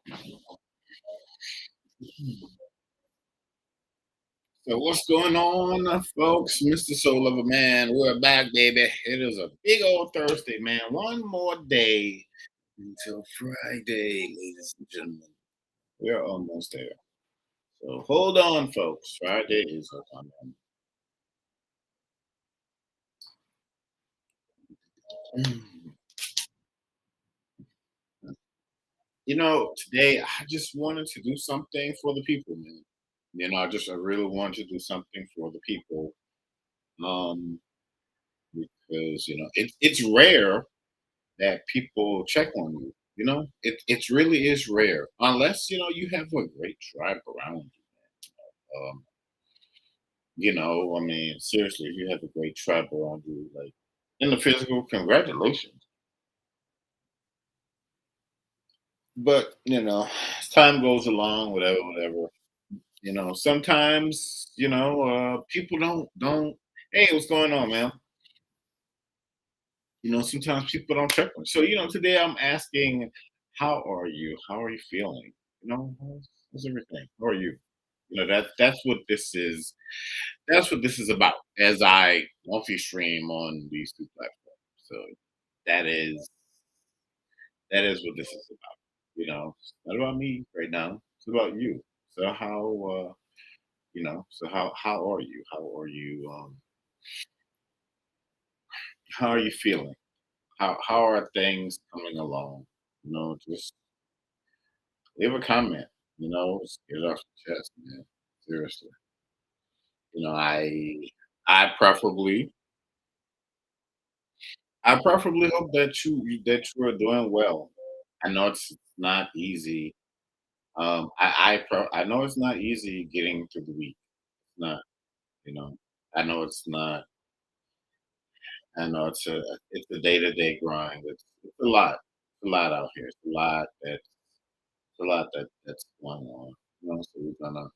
So what's going on, folks? Mr. Soul of a Man, we're back, baby. It is a big old Thursday, man. One more day until Friday, ladies and gentlemen. We're almost there. So hold on, folks. Friday is coming. Today I just wanted to do something for the people, man. I really wanted to do something for the people. Um, because it's rare that people check on you. It really is rare, unless you have a great tribe around you. I mean, seriously, if you have a great tribe around you, like in the physical, congratulations. But as time goes along, whatever. Sometimes people don't. Hey, what's going on, man? Sometimes people don't check on. So today I'm asking, how are you? How are you feeling? How's everything? How are you? That's what this is. That's what this is about. As I multi stream on these two platforms, so that is that is what this is about. It's not about me right now. It's about you. So how are you? How are you feeling? How are things coming along? Just leave a comment. Just get it off your chest, man. Seriously. You know, I I preferably I preferably hope that you are doing well. I know it's not easy. I know it's not easy getting through the week. It's not, you know. I know it's not. I know it's a day to day grind. It's a lot. It's a lot out here. It's a lot that's going on. So we're gonna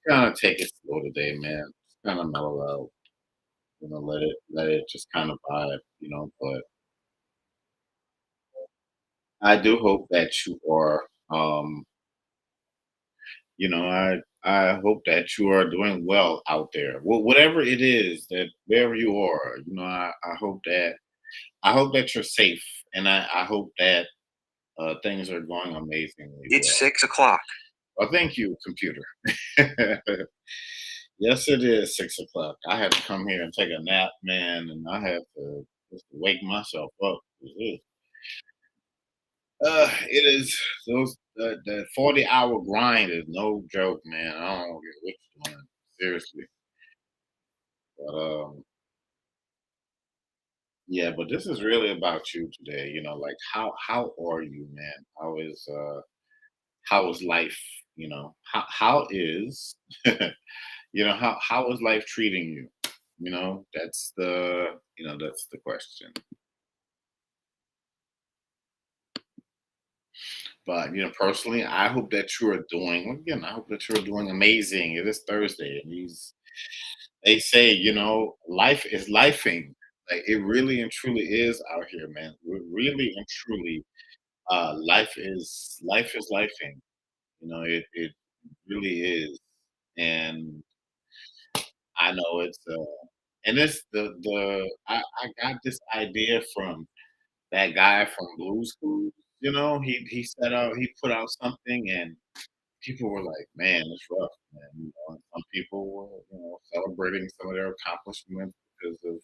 kind of take it slow today, man. Just kind of mellow out. Let it just kind of vibe. But I do hope that you are. I hope that you are doing well out there. Whatever it is that wherever you are, I hope that you're safe, and I hope that things are going amazingly It's well. 6 o'clock. Well, thank you, computer. Yes, it is 6 o'clock. I have to come here and take a nap, man, and I have to just wake myself up. It is those the 40-hour grind is no joke, man. I don't get what you're doing, seriously. But yeah, but this is really about you today. Like how are you, man? How is life? How is how is life treating you? That's the question. But personally, I hope that you are doing again. I hope that you are doing amazing. It is Thursday, and they say life is lifing. Like it really and truly is out here, man. Really and truly, life is lifing. It really is, and I know and it's I got this idea from that guy from Blues Clues. He put out something, and people were like, "Man, it's rough, man." And some people were celebrating some of their accomplishments because of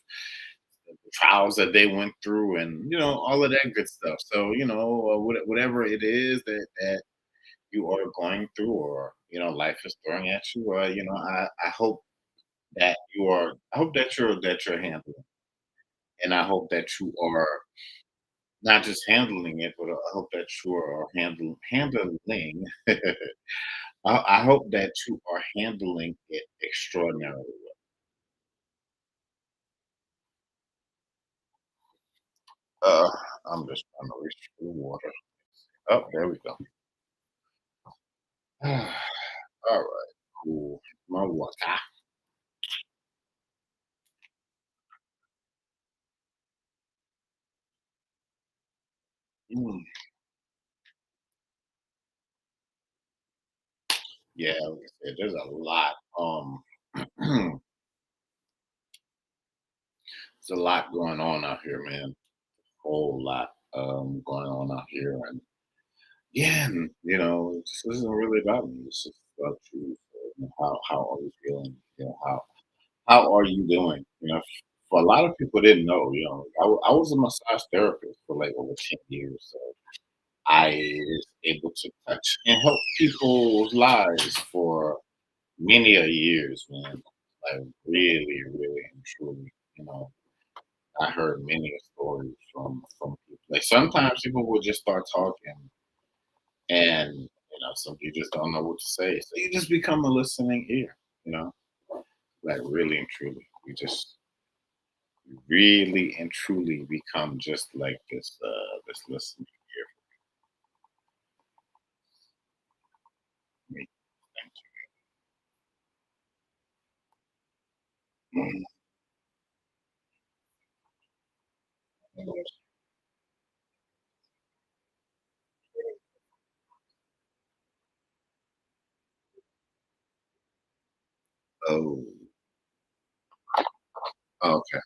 the trials that they went through, and all of that good stuff. So whatever it is that you are going through, or life is throwing at you, I hope that you're handling, and I hope that you are not just handling it, but I hope that you are handling. I hope that you are handling it extraordinarily well. I'm just trying to reach for the water. Oh, there we go. All right, cool. My water. Mm. Yeah, like I said, there's a lot. There's a lot going on out here, man. Whole lot going on out here, and yeah, and this isn't really about me. It's just about you. So, how are you feeling? How are you doing? For a lot of people didn't know. I was a massage therapist for like over 10 years, so I was able to touch and help people's lives for many a years, man. Like really, really and truly, you know. I heard many stories from people. Like sometimes people will just start talking, and some you just don't know what to say, so you just become a listening ear. You know, like really and truly, you just really and truly become just like this listening ear for me. Thank you. Oh, okay.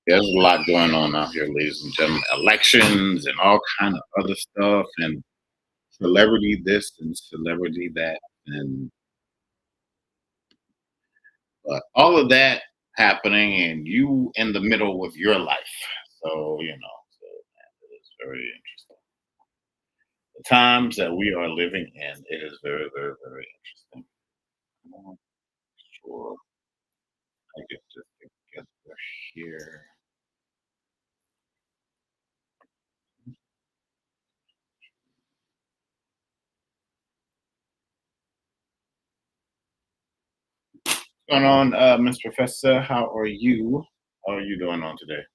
There's a lot going on out here, ladies and gentlemen. Elections and all kind of other stuff, and celebrity this and celebrity that, and all of that happening, and you in the middle with your life. So it is very interesting. The times that we are living in, it is very, very, very interesting. I'm sure I get to together here. What's going on, Miss Professor? How are you? How are you doing on today?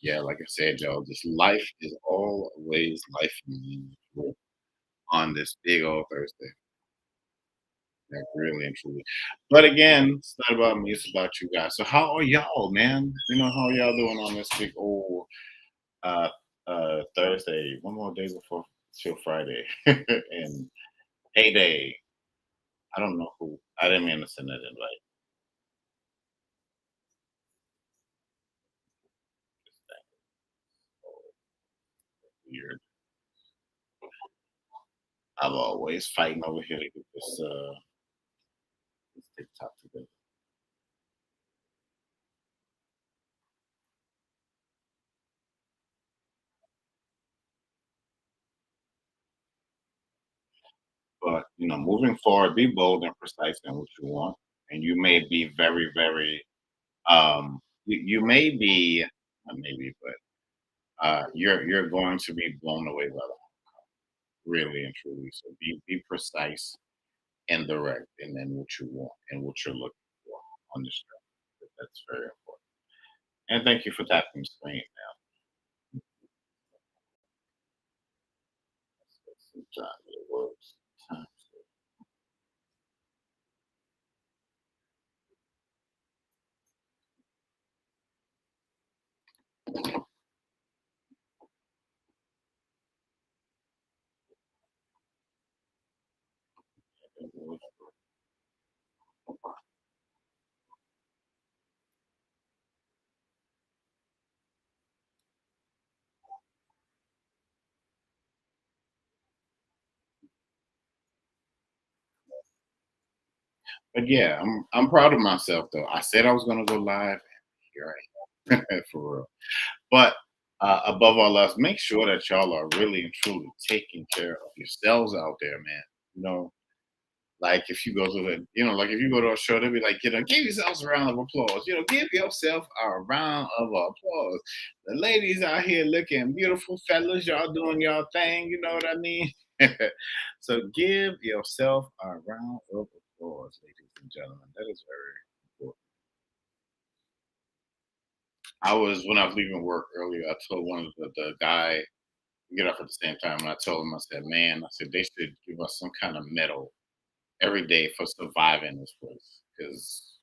Yeah, like I said, y'all, this life is always life, man. We're on this big old Thursday. Like really and truly. But again, it's not about me, it's about you guys. So how are y'all, man? How are y'all doing on this big old uh Thursday? One more day before till Friday. And payday. I don't know who. I didn't mean to send that invite. This thing is so weird. I'm always fighting over here to get this TikTok together. But moving forward, be bold and precise in what you want. And you may be very, very you may be not maybe, but you're going to be blown away by them, really and truly. So be precise and direct, and then what you want and what you're looking for on this job. That's very important. And thank you for tapping the screen. Sometimes it works. Sometimes it works. But yeah, I'm proud of myself though. I said I was gonna go live, and here I am for real. But above all else, make sure that y'all are really and truly taking care of yourselves out there, man. You know, Like if you go to the, like if you go to a show, they'll be like, give yourselves a round of applause. Give yourself a round of applause. The ladies out here looking beautiful, fellas. Y'all doing y'all thing. You know what I mean? So give yourself a round of applause, ladies and gentlemen. That is very important. When I was leaving work earlier, I told one of the guy get up at the same time, and I told him, I said, man, I said they should give us some kind of medal every day for surviving this place. Because,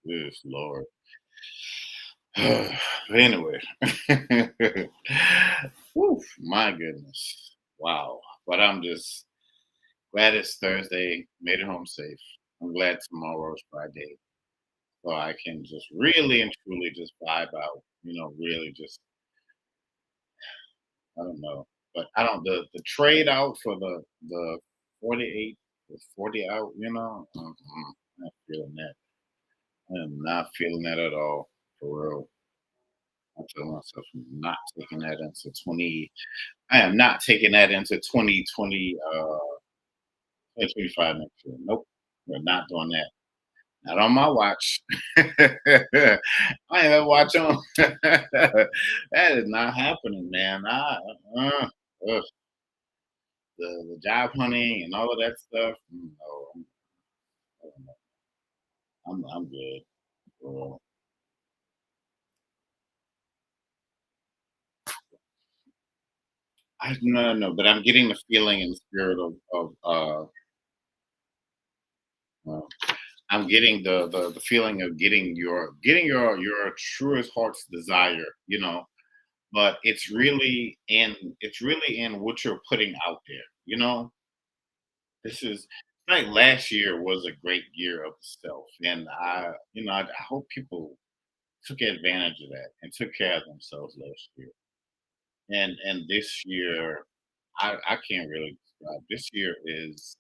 Lord. But anyway, whew, my goodness, wow. But I'm just glad it's Thursday. Made it home safe. I'm glad tomorrow is Friday, so I can just really and truly just vibe out. Really just I don't know, but I don't the trade out for the 48, the 40 out. I'm not feeling that. I am not feeling that at all, for real. I tell myself I'm not taking that into 20. I am not taking that into 2020, 2025 next year. Nope, we're not doing that. Not on my watch. I ain't have a watch on. That is not happening, man. Ugh, the job hunting and all of that stuff. No, I'm good. Uh, no, but I'm getting the feeling and spirit uh, I'm getting the feeling of getting your truest heart's desire, but it's really in what you're putting out there. This is like last year was a great year of self, and I hope people took advantage of that and took care of themselves last year. And this year, I can't really describe. This year is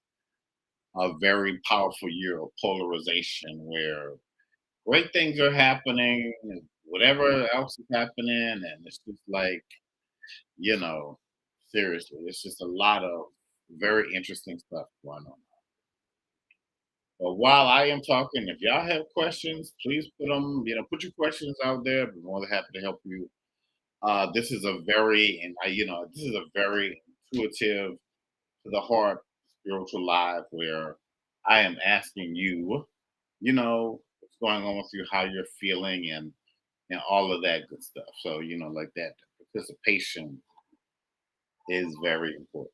a very powerful year of polarization where great things are happening, and whatever else is happening, and it's just like, you know, seriously, it's just a lot of very interesting stuff going on. But while I am talking, if y'all have questions, please put your questions out there. I'd be more than happy to help you. This is a very, and I, this is a very intuitive to the heart spiritual live where I am asking you, what's going on with you, how you're feeling, and all of that good stuff. So, like that participation is very important.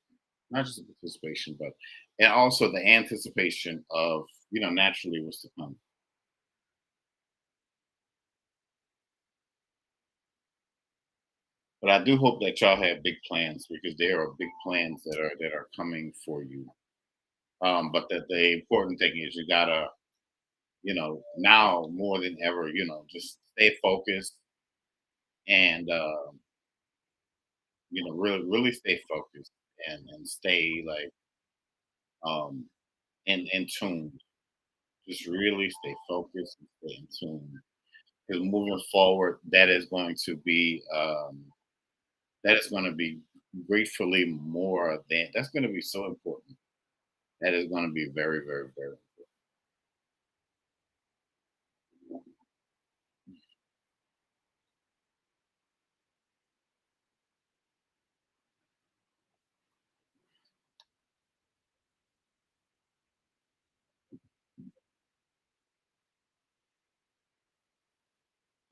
Not just the participation, but and also the anticipation of, naturally what's to come. But I do hope that y'all have big plans because there are big plans that are coming for you. But that the important thing is you gotta, now more than ever, just stay focused and really really stay focused and stay like um in tune. Just really stay focused and stay in tune. Because moving forward, that is going to be gratefully more than that's going to be so important. That is going to be very, very, very important.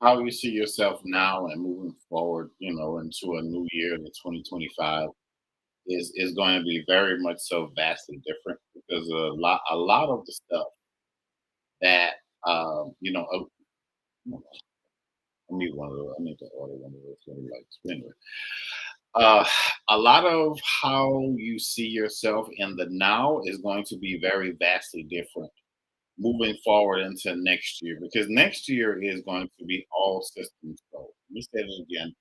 How you see yourself now and moving forward, into a new year, the 2025, is going to be very much so vastly different because a lot of the stuff that I need to order one of those little lights. Anyway, uh, a lot of how you see yourself in the now is going to be very vastly different moving forward into next year because next year is going to be all systems go. Let me say it again.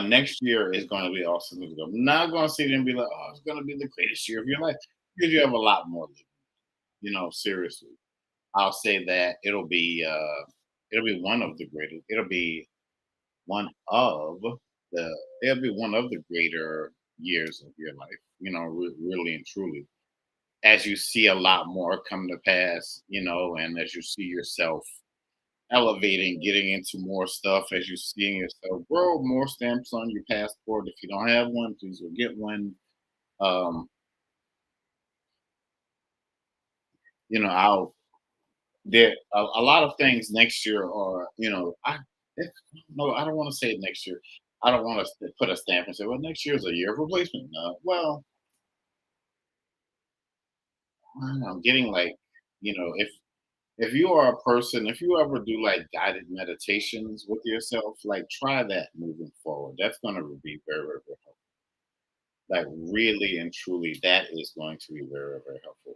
Next year is going to be all systems go. I'm not going to sit there and be like, oh, it's going to be the greatest year of your life because you have a lot more. Seriously, I'll say that it'll be one of the greatest. One of it'll be one of the greater years of your life. Really and truly. as you see a lot more come to pass, and as you see yourself elevating, getting into more stuff, as you seeing yourself grow, more stamps on your passport. If you don't have one, please go get one. Um, I'll there a lot of things next year are, no, I don't want to say it next year. I don't want to put a stamp and say, well, next year's a year of replacement. No, well, I don't know, I'm getting like, if you are a person, if you ever do like guided meditations with yourself, like try that moving forward. That's going to be very, very, very helpful. Like really and truly, that is going to be very, very helpful.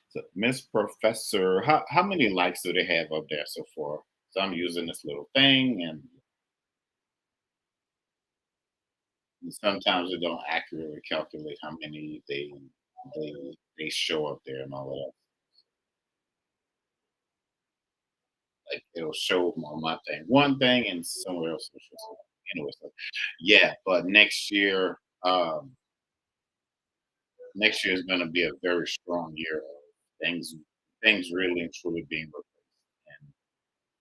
So, Miss Professor, how many likes do they have up there so far? So I'm using this little thing, and sometimes it don't accurately calculate how many they they show up there and all of that. Like it'll show on my thing one thing and somewhere else it'll show something. Anyway, so yeah, but next year is going to be a very strong year of things things really and truly being replaced, and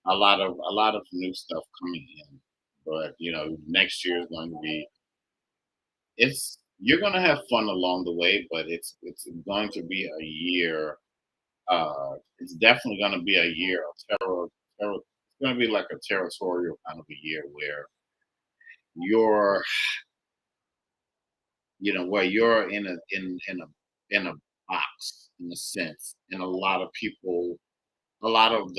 a lot of new stuff coming in. But next year is going to be it's you're going to have fun along the way, but it's going to be a year. It's definitely going to be a year of terror. It's going to be like a territorial kind of a year where you're, where you're in a box in a sense, and a lot of the a lot of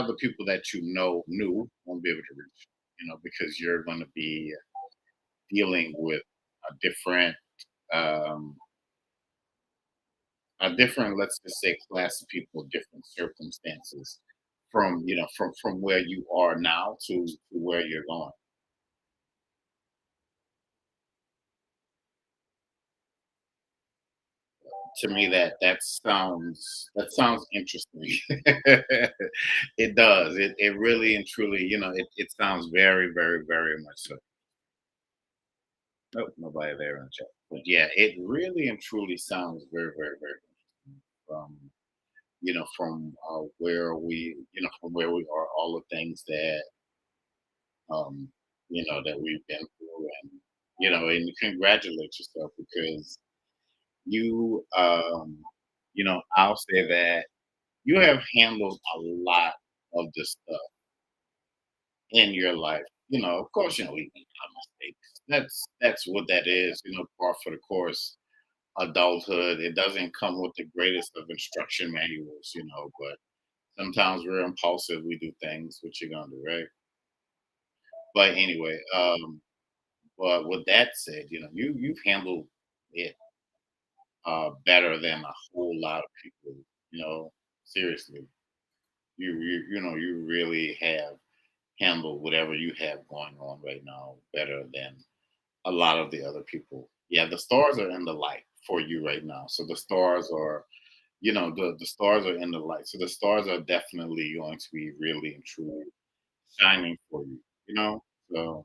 the people that knew won't be able to reach, because you're going to be dealing with a um, different, let's just say, class of people, different circumstances from from where you are now to where you're going. To me, that sounds interesting. It does. It really and truly, it sounds very, very, very much so. Nope, nobody there in the chat. But yeah, it really and truly sounds very, very, very interesting. From where we are, all the things that um, that we've been through, and congratulate yourself because I'll say that you have handled a lot of this stuff in your life. Of course, we make a lot of mistakes. That's what that is. Part for the course. Adulthood. It doesn't come with the greatest of instruction manuals. But sometimes we're impulsive. We do things. What you gonna do, right? But anyway, but with that said, you've handled it better than a whole lot of people. Seriously, you really have handled whatever you have going on right now better than a lot of the other people. Yeah, the stars are in the light for you right now. So the stars are, the stars are in the light. So the stars are definitely going to be really and truly shining for you. You know, so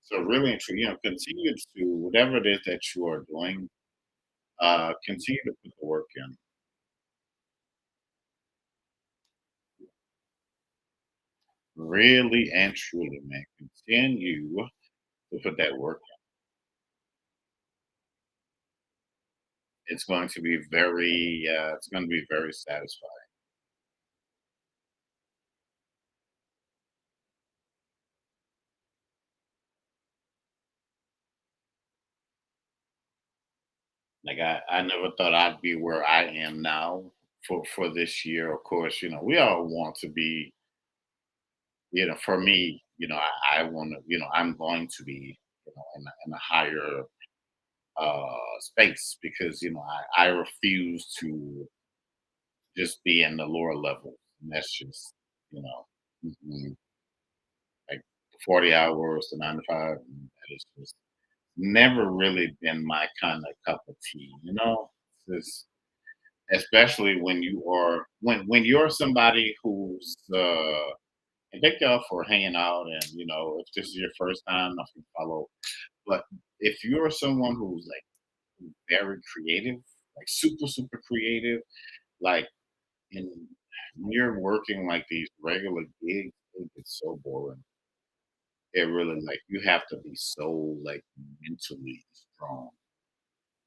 so really and truly, continue to whatever it is that you are doing. Continue to put the work in. Really and truly, man. Continue to put that work in. It's going to be very satisfying. Like I never thought I'd be where I am now for this year. Of course, we all want to be, for me, I want to, I'm going to be, in a higher space because, I refuse to just be in the lower level. And that's just, you know, mhm, like 40 hours to 9 to 5. And that is just never really been my kind of cup of tea, It's just, especially when you're somebody who's and thank y'all for hanging out, and if this is your first time, nothing follow. But if you're someone who's like very creative, like super, super creative. Like in when you're working like these regular gigs, it gets so boring. It really like you have to be so like mentally strong.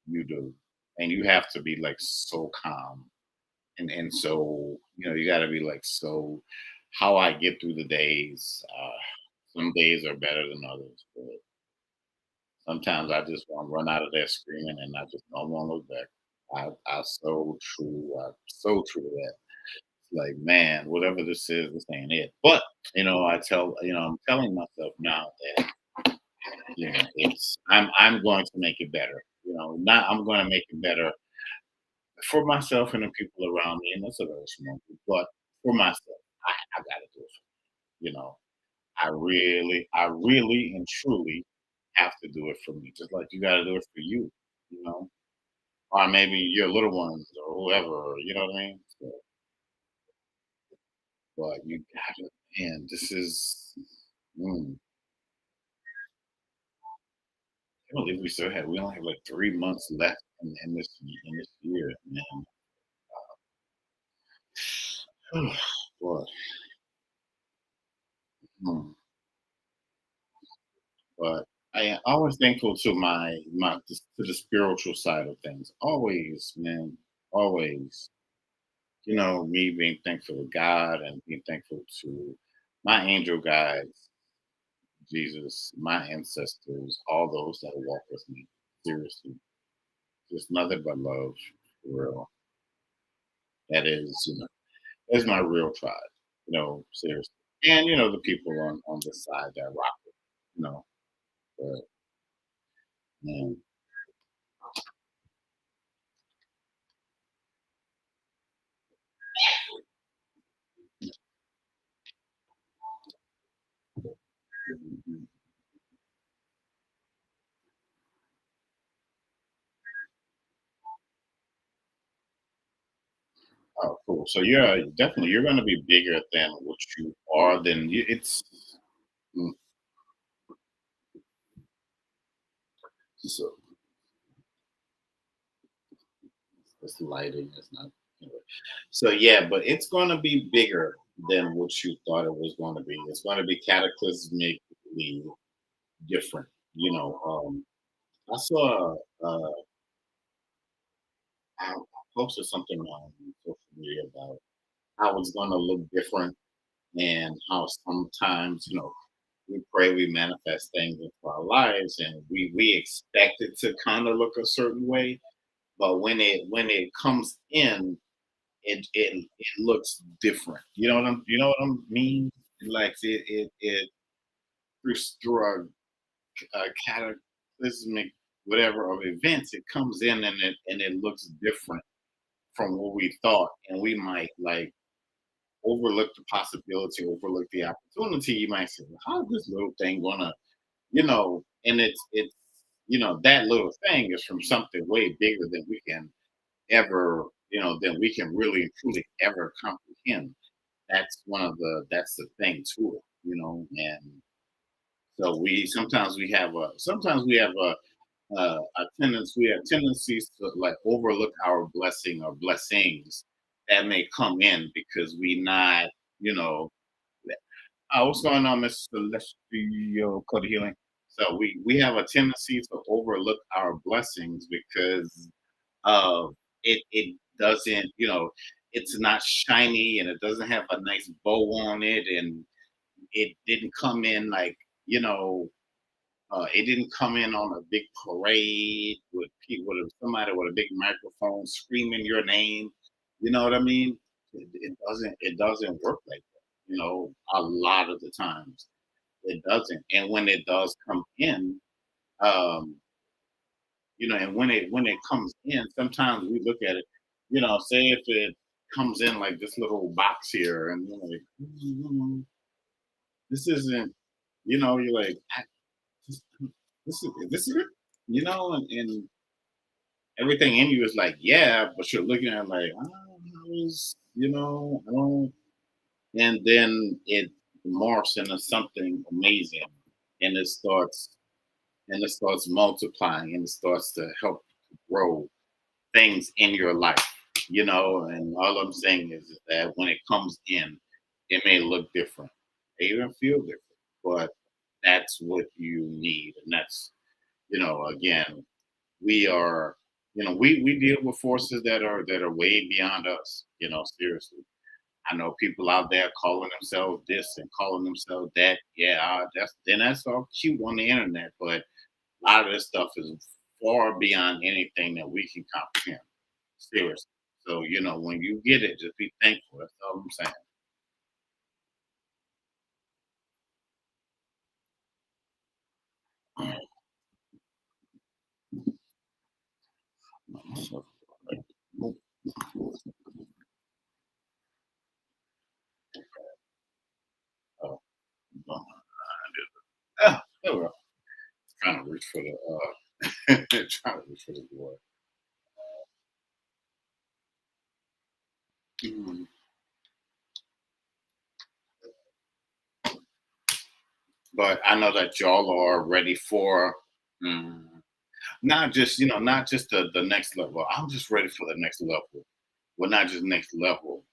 You do. And you have to be like so calm. And so, you gotta be like so how I get through the days, some days are better than others, but sometimes I just want to run out of there screaming and I just don't want to look back. I so true to that. Like, man, whatever this is, this ain't it. But I'm telling myself now that I'm going to make it better. Not I'm going to make it better for myself and the people around me, and that's a very small group. But for myself, I got to do it. You know, I really and truly have to do it for me, just like you got to do it for you. You know, or maybe your little ones or whoever. You know what I mean? So, but you got to, man. This is. Mm, I can't believe we only have like 3 months left in this year, man. Boy, mm. But I am always thankful to to the spiritual side of things. Always, man, always. Me being thankful to God and being thankful to my angel guides, Jesus, my ancestors, all those that walk with me. Seriously, just nothing but love, for real. That is my real tribe. Seriously, and the people on the side that rock with, me, but man. Oh, cool. So you're going to be bigger than what you are. Than you, it's mm, so this lighting is not. Anyway. So yeah, but it's going to be bigger than what you thought it was going to be. It's going to be cataclysmically different. I saw I posted something on social media about how it's going to look different and how sometimes we pray, we manifest things into our lives, and we expect it to kind of look a certain way. But when it comes in, it looks different. You know what I mean? Like it through a cataclysmic whatever of events, it comes in and it looks different from what we thought, and we might like overlook the possibility, overlook the opportunity. You might say, well, how is this little thing gonna and it's that little thing is from something way bigger than we can ever than we can really and truly ever comprehend. That's the thing to it, and so we have tendencies to like overlook our blessing or blessings that may come in because we not you know what's going on, Mr. Celestial Code Healing? So we have a tendency to overlook our blessings because of it doesn't, it's not shiny and it doesn't have a nice bow on it and it didn't come in like, you know, it didn't come in on a big parade with people with somebody with a big microphone screaming your name. You know what I mean? It doesn't work like that. A lot of the times it doesn't. And when it does come in, um, and when it comes in, sometimes we look at it. Say if it comes in like this little box here, and you're like, this isn't. You're like, this is it. And everything in you is like, yeah, but you're looking at it like, I don't. And then it morphs into something amazing, and it starts multiplying, and it starts to help grow things in your life, and all I'm saying is that when it comes in, it may look different, may even feel different, but that's what you need. And that's, again, we are, we deal with forces that are way beyond us, seriously. I know people out there calling themselves this and calling themselves that. Yeah, that's all cute on the internet, but a lot of this stuff is far beyond anything that we can comprehend. Seriously. So, when you get it, just be thankful. That's all I'm saying. Oh, there we go. Trying to reach for trying to reach for the board. Mhm. But I know that y'all are ready for, mm, not just the next level. I'm just ready for the next level. Well, not just next level.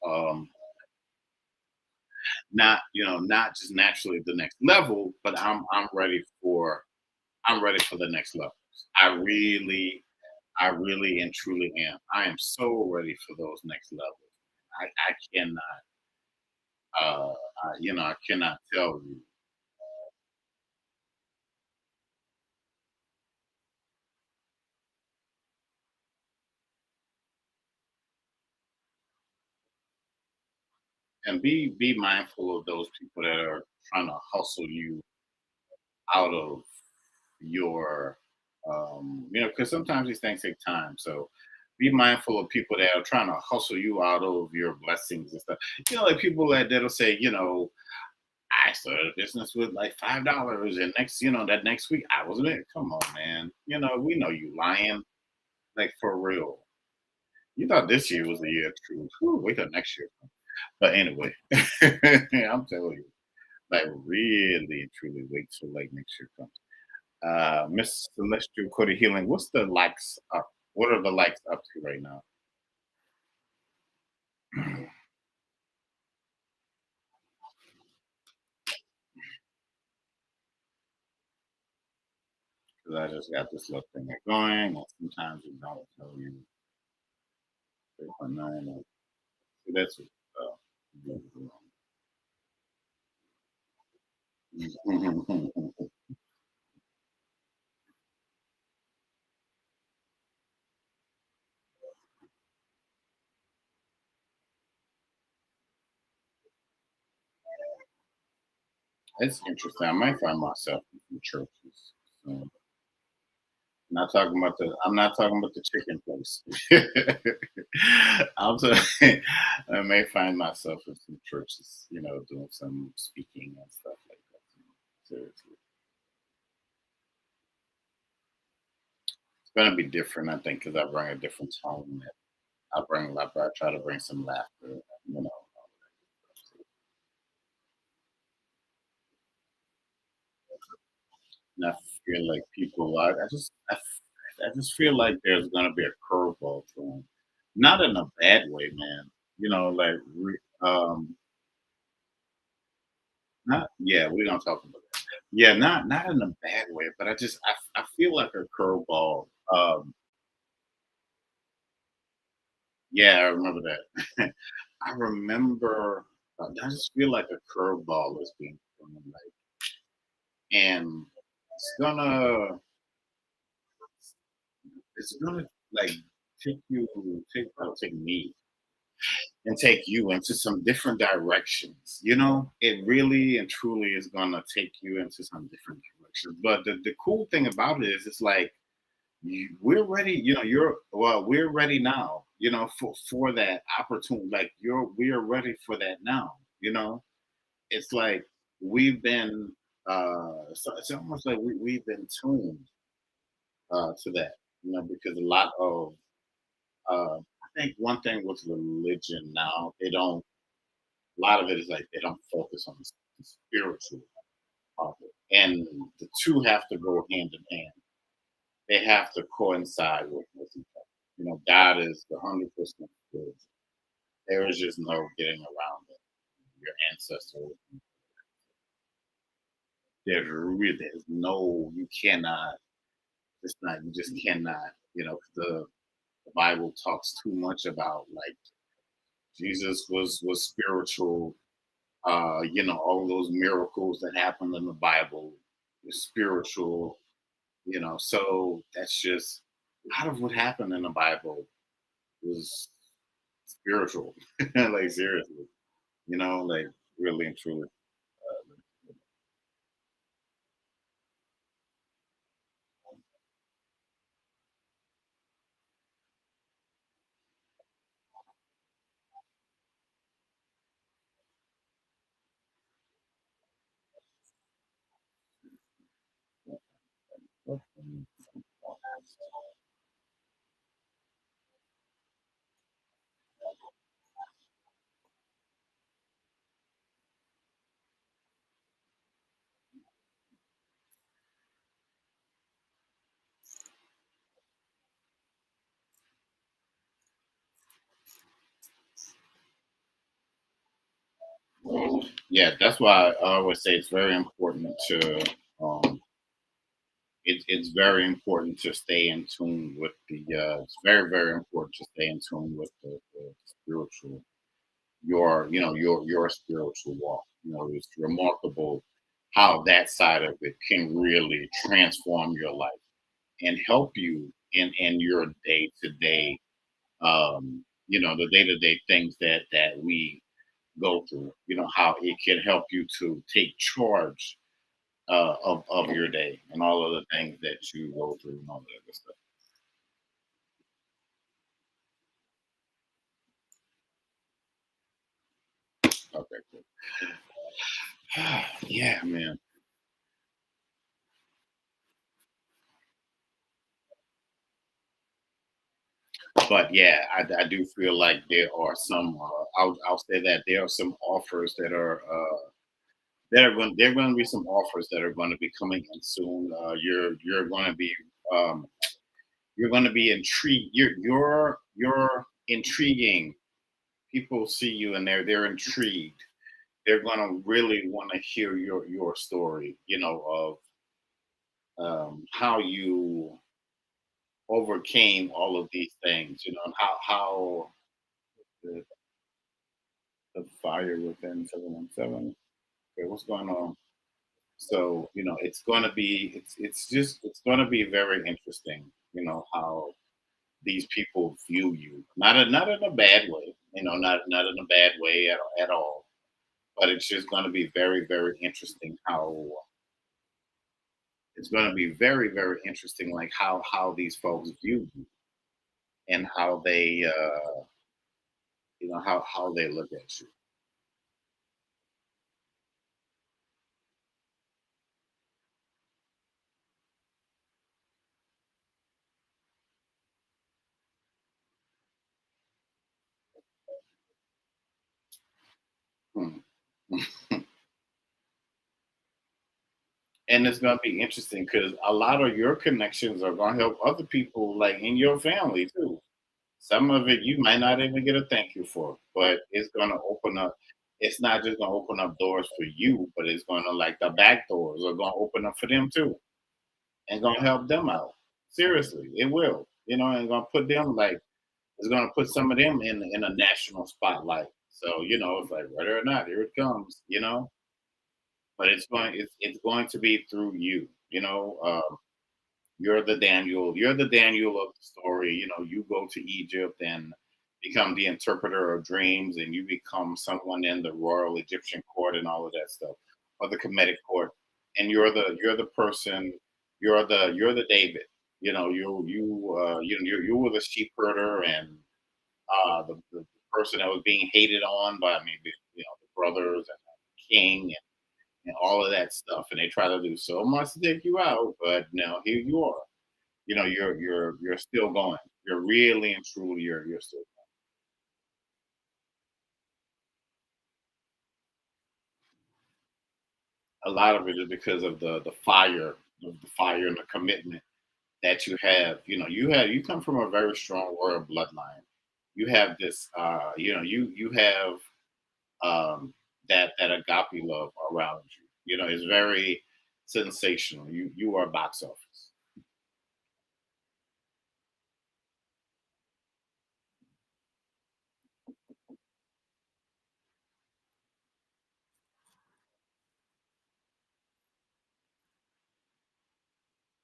Not just naturally the next level, but I'm ready for the next level. I really and truly am. I am so ready for those next levels. I cannot, I cannot tell you. And be mindful of those people that are trying to hustle you out of your, because sometimes these things take time. So be mindful of people that are trying to hustle you out of your blessings and stuff. Like people that'll say, I started a business with like $5, and that next week I wasn't it. Come on, man. We know you lying, like for real. You thought this year was the year of truth. Whew, wait till next year. But anyway, I'm telling you, like really and truly wait till like next year comes. Miss Celestial Cody Healing, what's the likes up? What are the likes up to right now? Because I just got this little thing going, and sometimes it don't tell you 3.9. That's it's interesting. I might find myself in churches. So, I'm not talking about the chicken place. I may find myself in some churches, doing some speaking and stuff like that. Seriously, it's gonna be different, I think, because I bring a different tone. I try to bring some laughter. You know, and I feel like I just feel like there's gonna be a curveball thrown, not in a bad way, man. Like not yeah, we don't talk about that. Yeah, not in a bad way, but I feel like a curveball. Yeah, I remember that. I remember. I just feel like a curveball is being thrown, like, and it's gonna it's gonna like take me and take you into some different directions. It really and truly is gonna take you into some different directions. But the cool thing about it is, it's like we're ready. We're ready now. For that opportunity. Like we are ready for that now. It's like we've been. It's almost like we've been tuned to that. Because a lot of I think one thing with religion now, they don't. A lot of it is like they don't focus on the spiritual of it, and the two have to go hand in hand. they have to coincide with each other. God is 100% good. There is just no getting around it. Your ancestors, there's no, you cannot, it's not, you just cannot, the Bible talks too much about like Jesus was spiritual. All those miracles that happened in the Bible is spiritual. So that's just a lot of what happened in the Bible was spiritual. Like seriously, like really and truly. Yeah, that's why I always say it's very important to it's very important to stay in tune with the it's very very important to stay in tune with the spiritual your spiritual walk. It's remarkable how that side of it can really transform your life and help you in your day to day the day to day things that we go through. How it can help you to take charge of your day and all of the things that you go through and all that good stuff. Okay, cool. Yeah, man. But yeah, I do feel like there are some. I'll say that there are some offers there are going to be some offers that are going to be coming in soon. You're going to be um, you're going to be intrigued. You're intriguing. People see you and they're intrigued. They're going to really want to hear your story. Of how you overcame all of these things. And how the, the fire within 717. Okay, what's going on? So it's going to be it's going to be very interesting. How these people view you, not in a bad way. Not in a bad way at all. But it's just going to be very very interesting how it's going to be very very interesting, like how these folks view you and how they how they look at you. Hmm. And it's going to be interesting because a lot of your connections are going to help other people, like in your family too. Some of it you might not even get a thank you for, but it's going to open up. It's not just going to open up doors for you, but it's going to, like, the back doors are going to open up for them too, and going to help them out. Seriously, it will. And going to put them, like, it's going to put some of them in a national spotlight. So it's like whether or not, here it comes. But it's going to be through you. You're the Daniel of the story. You go to Egypt and become the interpreter of dreams, and you become someone in the royal Egyptian court and all of that stuff, or the Kemetic court. And you're the person. You're the David. You were the sheep herder, and the person that was being hated on by maybe the brothers and the king and all of that stuff. And they try to do so much to take you out, but now here you are. You're still going. You're really and truly you're still going. A lot of it is because of the fire and the commitment. that you have, you come from a very strong royal bloodline. You have this, you have that agape love around you. It's very sensational. You are box office.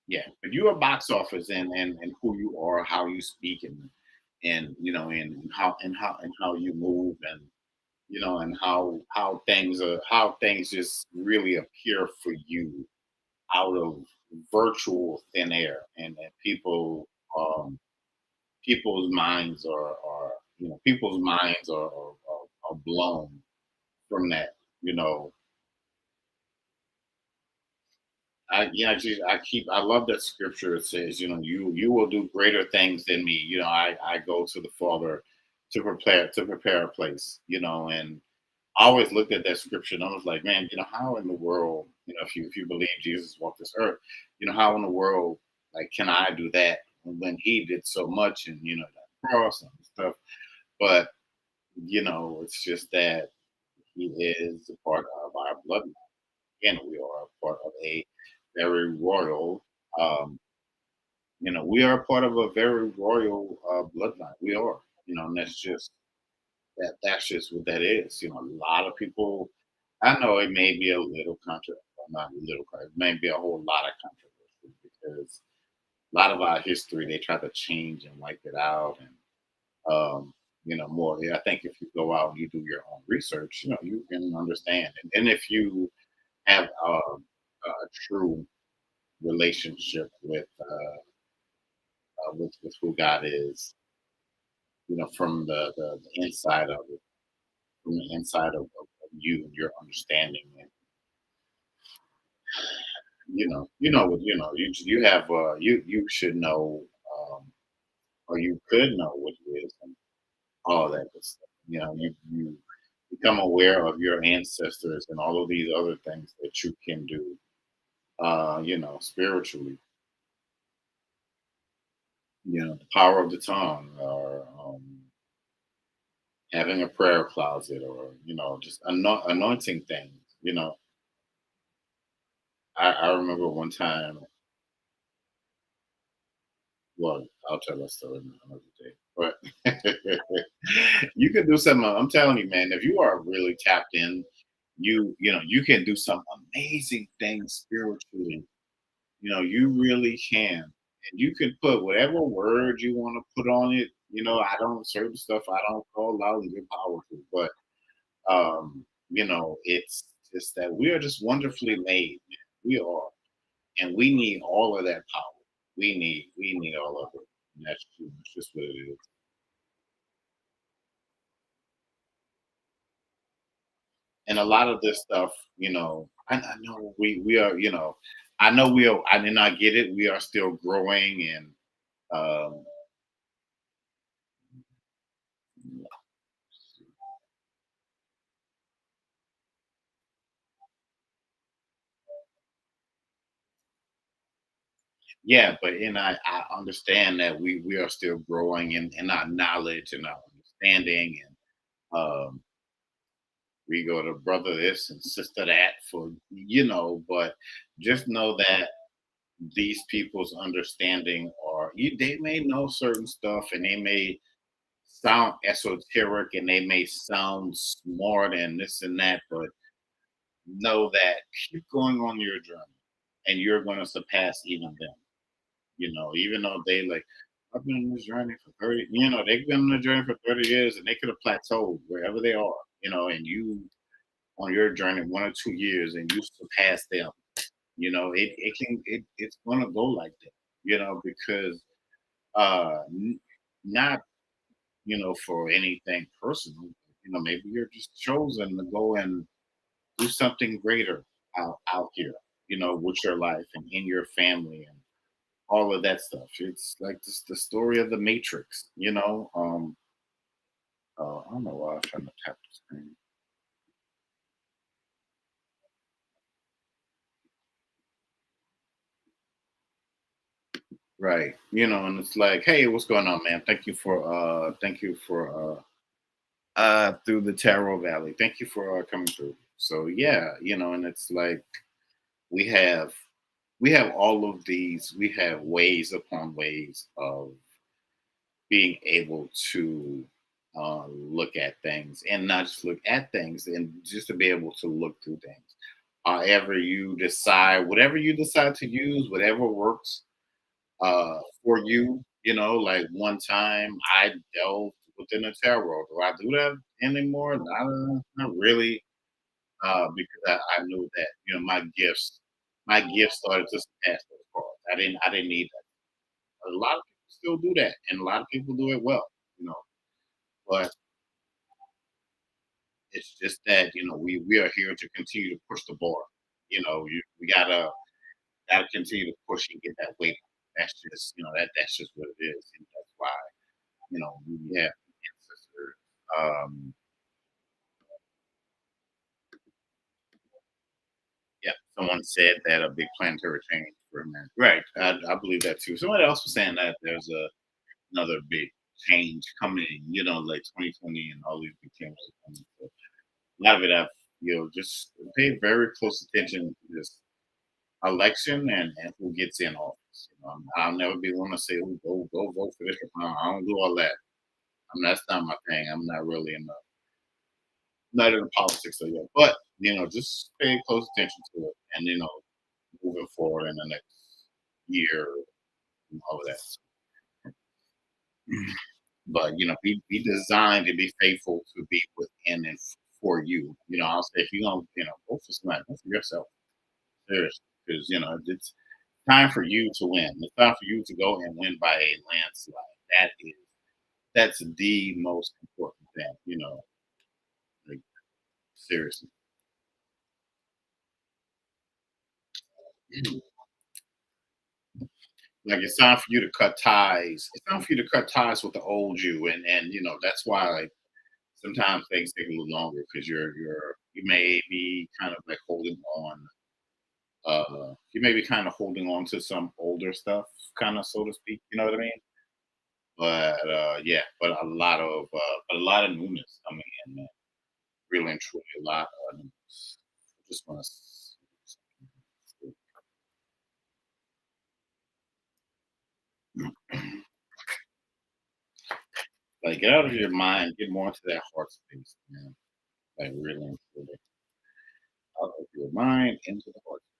Yeah, but you are box office, and who you are, how you speak, and how you move, and how things just really appear for you out of virtual thin air, and people's minds are blown from that. You know, I love that scripture. It says, you will do greater things than me. I go to the Father to prepare a place. And I always looked at that scripture and I was like, man, how in the world, if you believe Jesus walked this earth, how in the world, like, can I do that when he did so much, and that cross and stuff. But it's just that he is a part of our bloodline. Again, we are a part of a very royal. Um, we are a part of a very royal bloodline. We are. And that's just that's just what that is. A lot of people. I know it may be a little controversial, not a little, it may be a whole lot of controversy because a lot of our history they try to change and wipe it out, and more. Yeah, I think if you go out and you do your own research, you can understand, and if you have a true relationship with who God is, from the inside of it, from the inside of you and your understanding, and you have you should know, um, or you could know what it is, and all that good stuff. You become aware of your ancestors and all of these other things that you can do, spiritually. The power of the tongue, or having a prayer closet, or just anointing things. I remember one time. Well, I'll tell that story another day. But you can do something. I'm telling you, man. If you are really tapped in, you can do some amazing things spiritually. You really can, and you can put whatever word you want to put on it. I don't, certain stuff I don't call loud and give power to, but it's just that we are just wonderfully made. Man. We are, and we need all of that power. We need all of it. And that's true. That's just what it is. And a lot of this stuff, I know we are, I know we are. I mean, I get it. We are still growing, and um, yeah. But I understand that we are still growing in our knowledge and our understanding, and we go to brother this and sister that for but just know that these people's understanding, or they may know certain stuff, and they may sound esoteric, and they may sound smart and this and that, but know that keep going on your journey, and you're going to surpass even them. Even though they like, I've been on this journey for 30, they've been on the journey for 30 years, and they could have plateaued wherever they are, and you on your journey 1 or 2 years, and you surpass them. It's gonna go like that, because not for anything personal. Maybe you're just chosen to go and do something greater out here, with your life and in your family and all of that stuff. It's like this, the story of the Matrix. I don't know why I'm trying to tap the screen. right. And it's like, hey, what's going on, man? Thank you for through the Tarot Valley. Thank you for coming through. So yeah, and it's like we have we have all of these. We have ways upon ways of being able to look at things, and not just look at things, and just to be able to look through things. Whatever you decide to use, whatever works for you. Like one time I delved within the tarot. Do I do that anymore? Not really, because I knew that my gifts started to surpass those cards. I didn't need that. A lot of people still do that, and a lot of people do it well. You know, but it's just that we are here to continue to push the bar. We gotta continue to push and get that weight. That's just what it is, and that's why we have ancestors. Yeah, someone said that a big planetary change for a minute. Right, I believe that too. Someone else was saying that there's another big change coming. Like 2020 and all these big changes coming. So a lot of it, I've just pay very close attention to this election and who gets in office. I'll never be one to say, "Oh, go vote for this." I don't do all that. That's not my thing. I'm not really not in the politics of it. But just pay close attention to it, and moving forward in the next year and all of that. But be designed to be faithful to be within and for you. I'll say if you're gonna vote for somebody, vote for yourself. Seriously, because it's time for you to win. It's time for you to go and win by a landslide. That's the most important thing. Like, seriously. Mm. Like it's time for you to cut ties. It's time for you to cut ties with the old you, and that's why like sometimes things take a little longer because you may be kind of like holding on. You may be kind of holding on to some older stuff, kind of so to speak. You know what I mean? But yeah, but a lot of newness coming in, man. Really and truly, a lot of newness. Just want to like get out of your mind, get more into that heart space, man. Like really and truly, out of your mind into the heart space.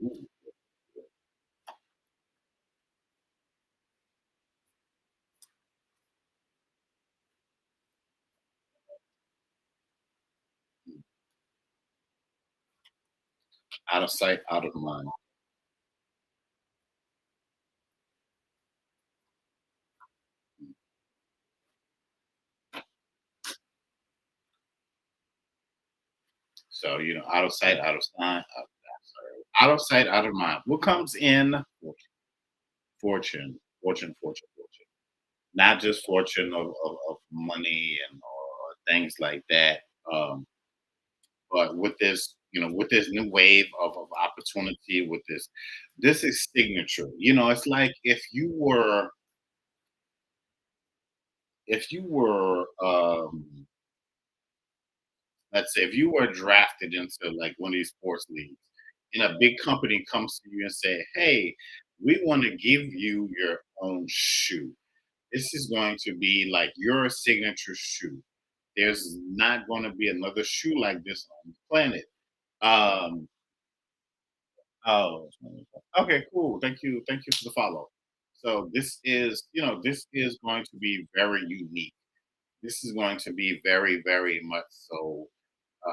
Ooh, out of sight, out of mind. So out of sight, out of mind. Sorry, out of sight, out of mind. What comes in? Fortune, fortune, fortune, fortune. Not just fortune of money and or things like that. But with this new wave of opportunity, with this is signature. It's like if you were let's say if you were drafted into like one of these sports leagues, and a big company comes to you and say, "Hey, we want to give you your own shoe. This is going to be like your signature shoe. There's not going to be another shoe like this on the planet." Um, oh, okay, cool. Thank you for the follow. So this is going to be very unique. This is going to be very, very much so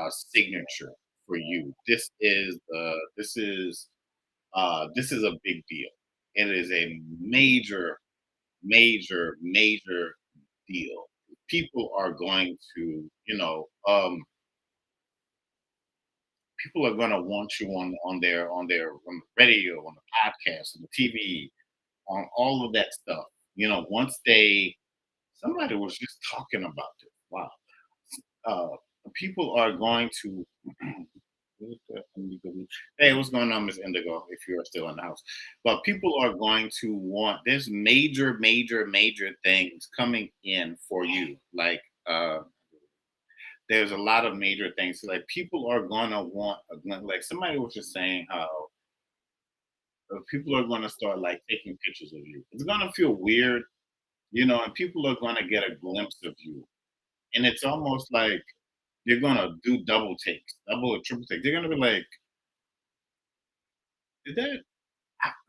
signature for you. This is a big deal. It is a major, major, major deal. People are going to, people are going to want you on the radio, on the podcast, on the TV, on all of that stuff. Once somebody was just talking about it. Wow. Uh, people are going to Hey, what's going on, Miss Indigo? If you're still in the house, but people are going to want. There's major, major, major things coming in for you. There's a lot of major things. Like people are gonna want. Like somebody was just saying how people are gonna start like taking pictures of you. It's gonna feel weird, and people are gonna get a glimpse of you, and it's almost like you're gonna do double takes, double or triple takes. They're gonna be like, "Did that?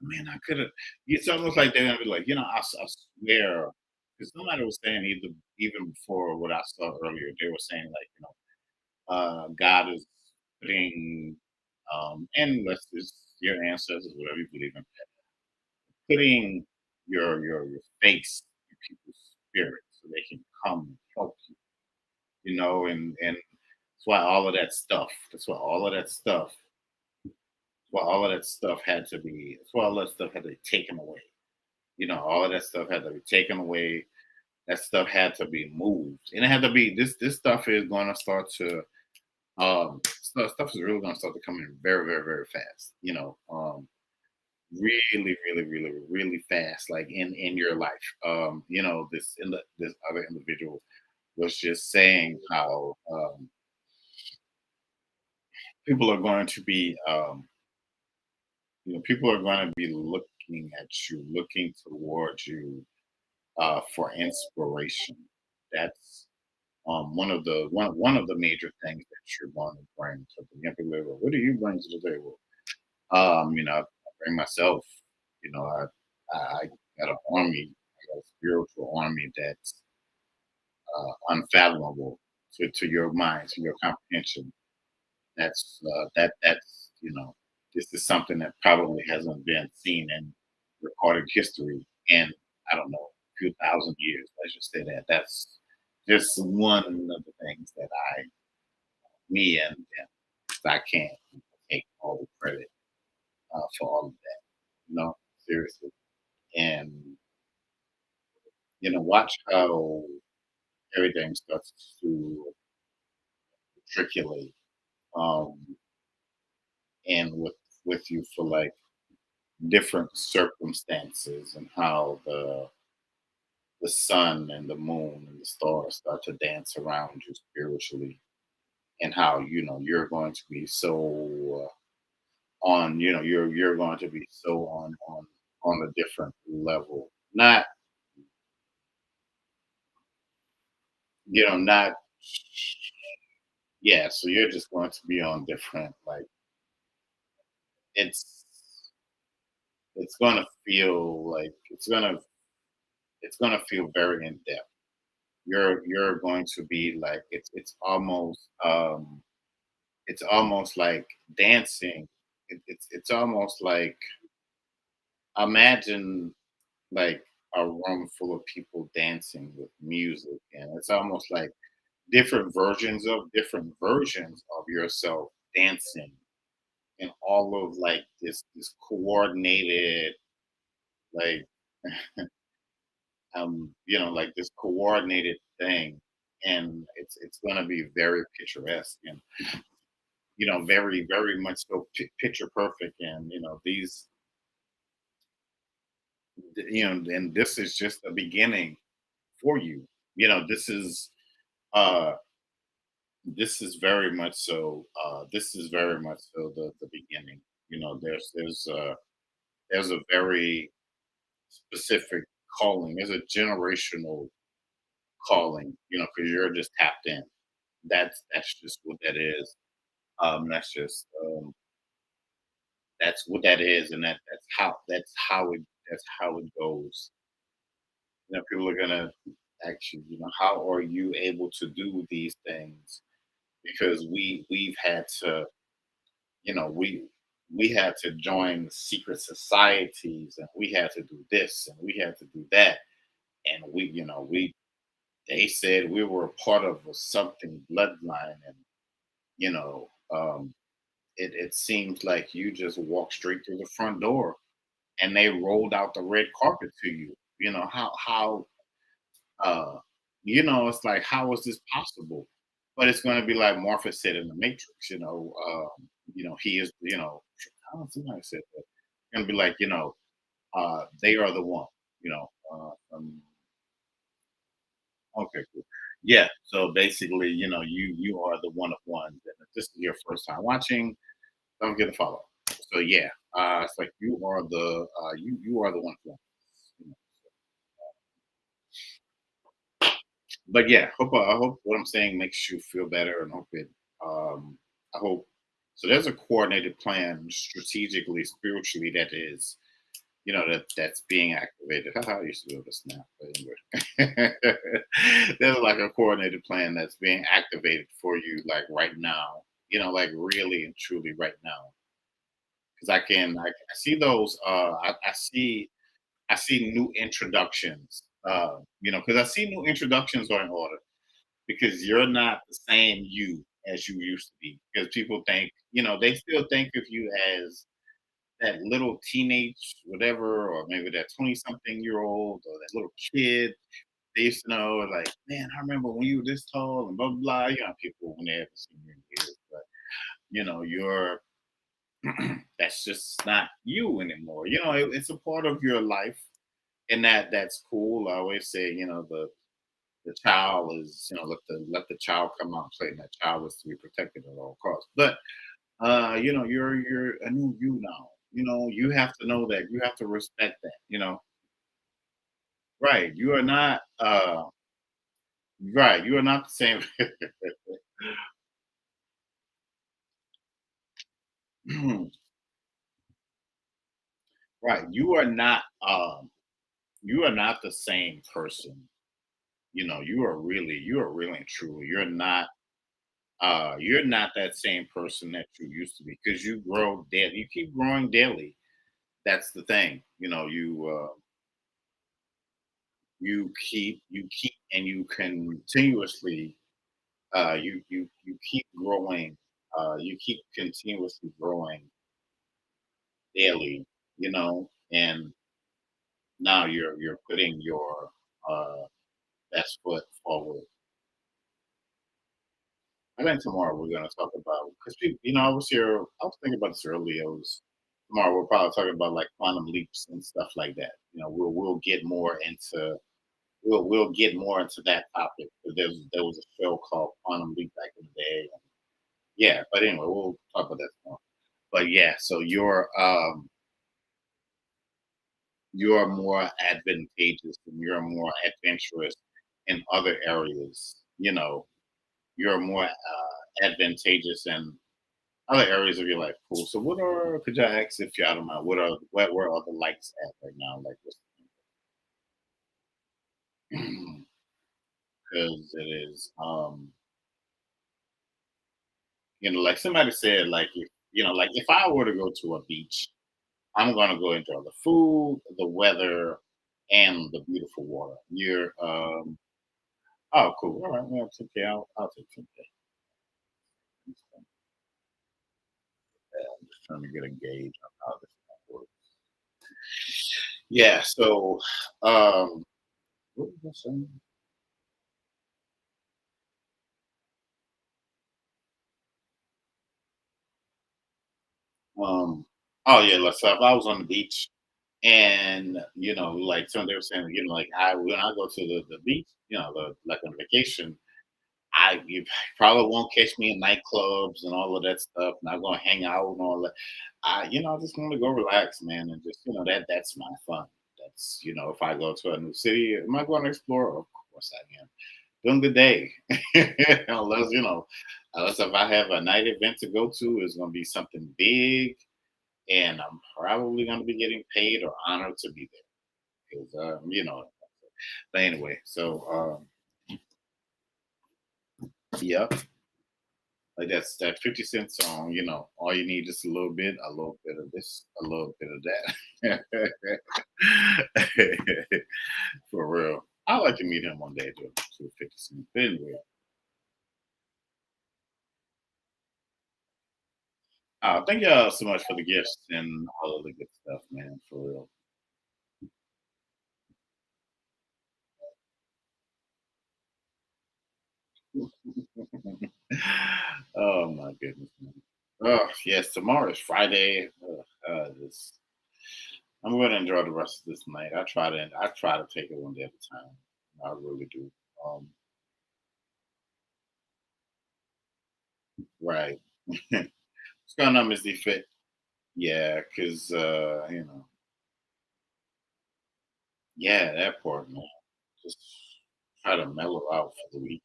Man, I could have." It's almost like they're gonna be like, I swear, because somebody was saying either even before what I saw earlier, they were saying like, God is putting, and let's just your ancestors, whatever you believe in, putting your face in people's spirit so they can come and help you, and that's why all of that stuff. That's why all of that stuff. Well, all of that stuff had to be. That's why all that stuff had to be taken away. All of that stuff had to be taken away. That stuff had to be moved, and it had to be. This stuff is going to start to. Stuff is really going to start to come in very, very, very fast. Really, really, really, really fast. Like in your life. This other individual was just saying how people are going to be. People are going to be looking at you, looking towards you for inspiration. That's one of the major things that you're going to bring to the young people. Like, what do you bring to the table? I bring myself. I got an army, I got a spiritual army that's unfathomable to your mind, to your comprehension. That's this is something that probably hasn't been seen in recorded history in, I don't know, a few thousand years. Let's just say that. That's just one of the things that me and I can't take all the credit for all of that. Seriously. And watch how everything starts to matriculate, um, and with you for like different circumstances, and how the sun and the moon and the stars start to dance around you spiritually, and how you're going to be so you're going to be so on a different level, not not yeah, so you're just going to be on different, like, it's it's going to feel like it's going to feel very in depth. You're going to be like, it's almost like dancing. It's almost like, imagine like a room full of people dancing with music, and it's almost like different versions of yourself dancing, and all of like this coordinated, like, like this coordinated thing, and it's going to be very picturesque, and very, very much so picture perfect, and and this is just the beginning for you. Uh this is very much so the beginning. There's a very specific calling. There's a generational calling, because you're just tapped in. That's just what that is. That's what that is, and that's how it goes. People are gonna ask you, how are you able to do these things? Because we've had to, we had to join secret societies, and we had to do this, and we had to do that, and we they said we were a part of a something bloodline, and you know it seems like you just walked straight through the front door, and they rolled out the red carpet to you. How uh it's like, how is this possible? But it's going to be like Martha said in the Matrix. he is, I don't know, somebody said that. Gonna be like, they are the one, okay, cool. Yeah. So basically, you are the one of ones. And if this is your first time watching, don't forget to follow. So yeah, it's like you are the one of ones. you know. But yeah, I hope what I'm saying makes you feel better, and hope it. I hope so. There's a coordinated plan, strategically, spiritually, that is, that's being activated. Haha, I used to be able to snap, but anyway. There's like a coordinated plan that's being activated for you, like right now. Like really and truly right now. Because I see those. I see new introductions. Because I see new introductions are in order, because you're not the same you as you used to be. Because people think, they still think of you as that little teenage whatever, or maybe that 20 something year old, or that little kid they used to know, like, man, I remember when you were this tall and blah blah blah. People when they haven't seen you in years, but you're that's just not you anymore. It's a part of your life, and that's cool. I always say, the child is, let the child come out and play, and that child is to be protected at all costs. But you're a new you now. You have to know that. You have to respect that. Right. You are not right. You are not the same. Right. You are not the same person. You are really and truly, you're not that same person that you used to be, because you grow daily. You keep growing daily. That's the thing. You keep and you continuously, you keep growing. You keep continuously growing daily. And now you're putting your uh best foot forward. I think tomorrow we're going to talk about, because I was thinking about this earlier. Tomorrow we're probably talking about like quantum leaps and stuff like that. We'll get more into that topic. There was a show called Quantum Leap back in the day. And yeah, but anyway, we'll talk about that tomorrow. But yeah, so you're more advantageous and you're more adventurous in other areas. You're more advantageous in other areas of your life. Cool. So could you ask, if you don't mind, where are the lights at right now? Like, because it is, like somebody said, like, if I were to go to a beach, I'm gonna go enjoy the food, the weather, and the beautiful water. Oh, cool. All right, well, it's okay. I'll take 10K. I'm just trying to get a gauge on how this stuff works. Yeah. So, what was I saying? Um, oh yeah. So if I was on the beach, and like some they were saying, like when I go to the beach, like on vacation, you probably won't catch me in nightclubs and all of that stuff. Not gonna hang out and all that. I just want to go relax, man, and just that's my fun. That's if I go to a new city, am I going to explore? Of course I am. During the day, unless unless if I have a night event to go to, it's gonna be something big, and I'm probably gonna be getting paid or honored to be there. Because But anyway, so yep. Like that 50 Cent song, all you need is a little bit of this, a little bit of that. For real. I'd like to meet him one day to 50 Cent. But anyway, thank y'all so much for the gifts and all of the good stuff, man. For real. Oh my goodness, man. Oh yes, tomorrow is Friday. I'm going to enjoy the rest of this night. I try to take it one day at a time. I really do. Um, right. What's going on, Miss D Fit? Yeah, because yeah, that part, man. Just try to mellow out for the week.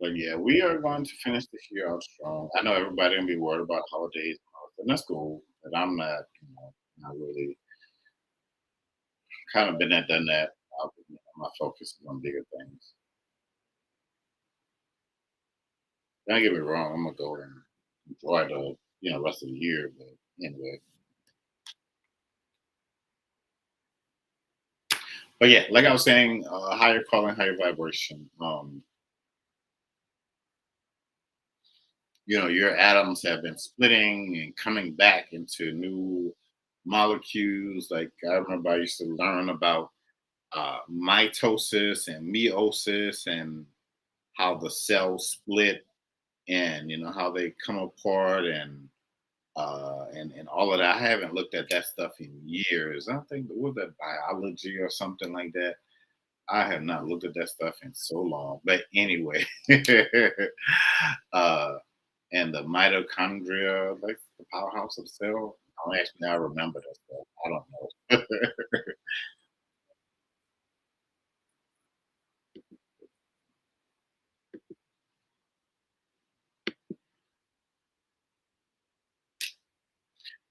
But yeah, we are going to finish this year out strong. I know everybody gonna be worried about holidays, and that's cool. But I'm not, not really. Kind of been there, done that. My focus is on bigger things. Don't get me wrong. I'm gonna go and enjoy the rest of the year. But anyway, but yeah, like I was saying, higher calling, higher vibration. Your atoms have been splitting and coming back into new molecules. Like I remember I used to learn about mitosis and meiosis and how the cells split and how they come apart and all of that. I haven't looked at that stuff in years. I think was that biology or something like that. I have not looked at that stuff in so long. But anyway, uh, and the mitochondria, like the powerhouse of the cell. Don't ask me. I remember that stuff. I don't know.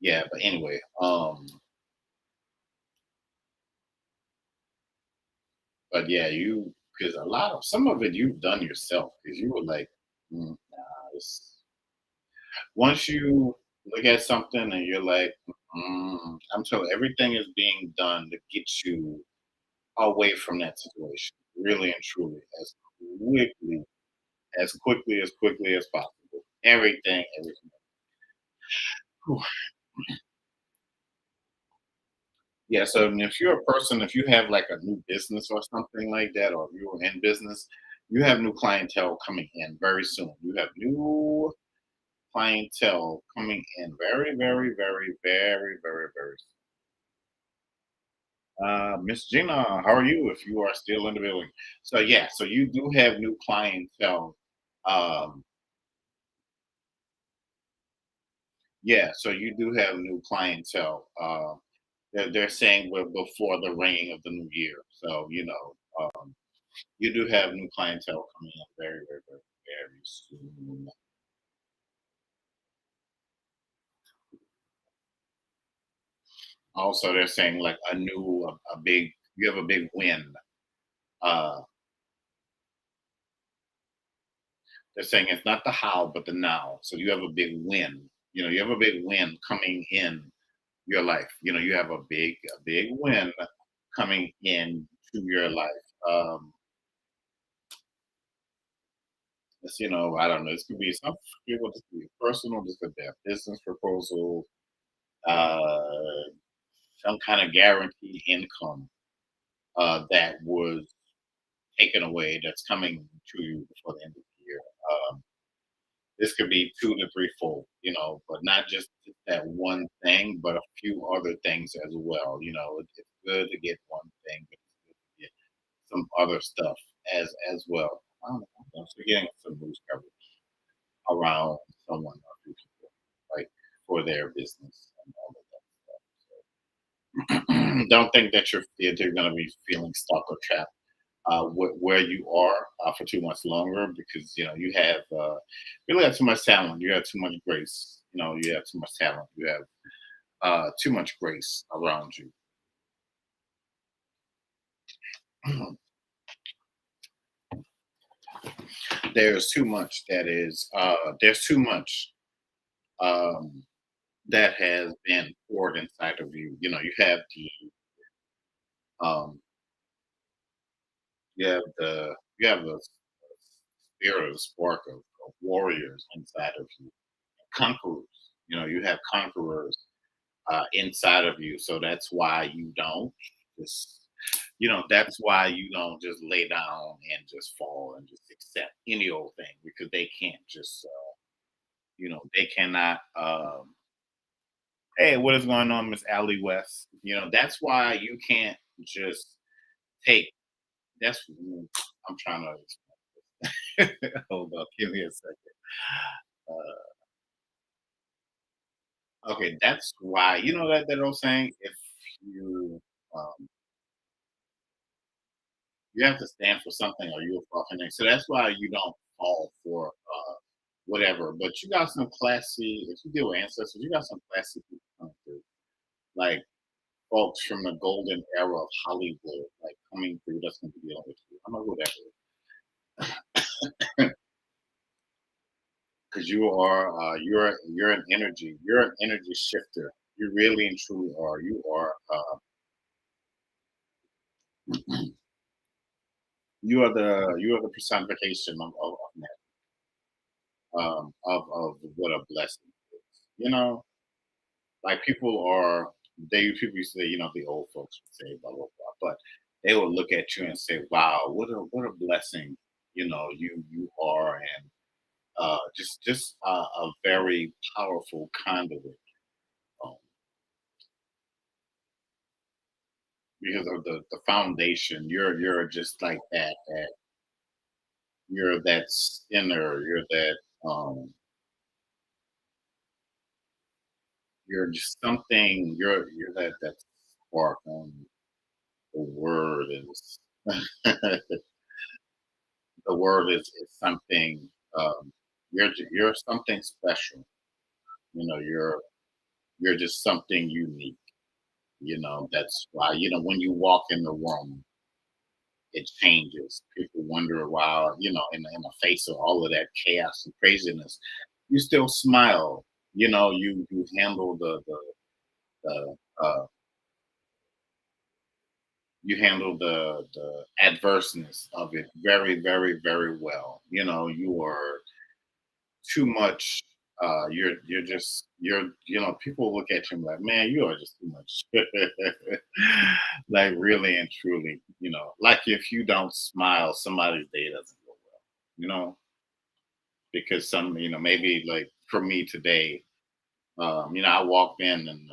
Yeah, but anyway, but yeah, you because a lot of some of it you've done yourself because you were like, nah, once you look at something and you're like, I'm told everything is being done to get you away from that situation, really and truly, quickly, quickly as possible. Everything. Whew. Yeah. So if you're a person, if you have like a new business or something like that, or if you're in business, you have new clientele coming in very soon. You have new clientele coming in very, very, very, very, very, very Miss Gina, how are you? If you are still in the building, so yeah, so you do have new clientele. Um, yeah, so you do have new clientele. They're saying we're before the ringing of the new year, so you do have new clientele coming in very, very, very, very soon. Also, they're saying like a big, you have a big win. Uh, they're saying it's not the how, but the now. So you have a big win. You have a big win coming in your life. You have a big win coming in to your life. I don't know. This could be some people. This could be personal. This could be a business proposal. Uh, some kind of guaranteed income that was taken away. That's coming to you before the end of the year. This could be two to three fold. But not just that one thing, but a few other things as well. It's good to get one thing, but it's good to get some other stuff as well. I don't know. So getting some news coverage around someone or a few people, like for their business and all of that. Don't think that you're going to be feeling stuck or trapped where you are for too much longer because you really have too much talent. You have too much grace. You have too much talent. You have too much grace around you. There's too much that is. There's too much um, that has been poured inside of you. Um, you have the spirit, the spark of warriors inside of you, conquerors. You have conquerors inside of you. So that's why you don't just That's why you don't just lay down and just fall and just accept any old thing because they can't just, they cannot. Hey, what is going on, Miss Allie West? That's why you can't just take. That's I'm trying to hold up. Give me a second. Okay, that's why that old saying. If you um, you have to stand for something, or you'll fall for next. So that's why you don't fall for whatever. But you got some classy. If you deal with ancestors, you got some classy people coming through, like folks from the golden era of Hollywood, like coming through. That's going to be dealing with you. I don't know who that is, because you're an energy. You're an energy shifter. You really and truly are. You are the personification of what a blessing is. Like people used to say, the old folks would say blah blah blah, but they would look at you and say, "Wow, what a blessing, you are," and just a very powerful conduit, um, because of the foundation. You're just like that. You're that sinner. You're just something. You're that spark. The word is the word is something. You're something special. You're just something unique. That's why when you walk in the room, it changes. People wonder, wow, in the face of all of that chaos and craziness, you still smile. You handle the you handle the adverseness of it very, very, very well. You are too much. People look at you and like, man, you are just too much. Like really and truly, like if you don't smile, somebody's day doesn't go well. You know, because maybe like for me today, I walked in and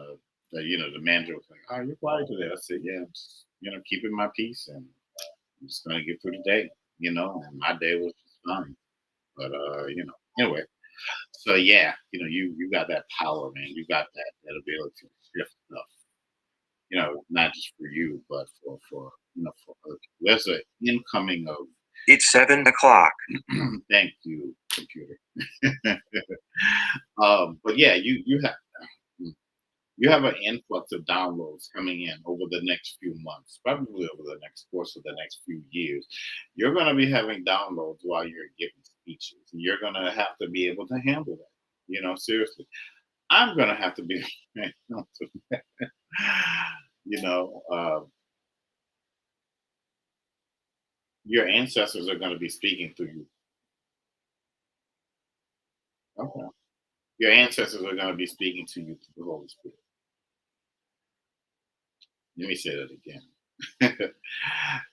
the manager was like, "Oh, you're quiet today." I said, "Yeah, I'm just, keeping my peace and I'm just gonna get through the day." And my day was just fine. But anyway, so yeah, you got that power, man. You got that ability to shift stuff. Not just for you, but for other people. There's an incoming of. It's 7 o'clock. Thank you, computer. But yeah, you have an influx of downloads coming in over the next few months, probably over the next course of the next few years. You're going to be having downloads while you're giving speeches. And you're going to have to be able to handle that. Seriously, I'm going to have to be able to, you know, uh, your ancestors are going to be speaking through you. Okay. Your ancestors are going to be speaking to you through the Holy Spirit. Let me say that again.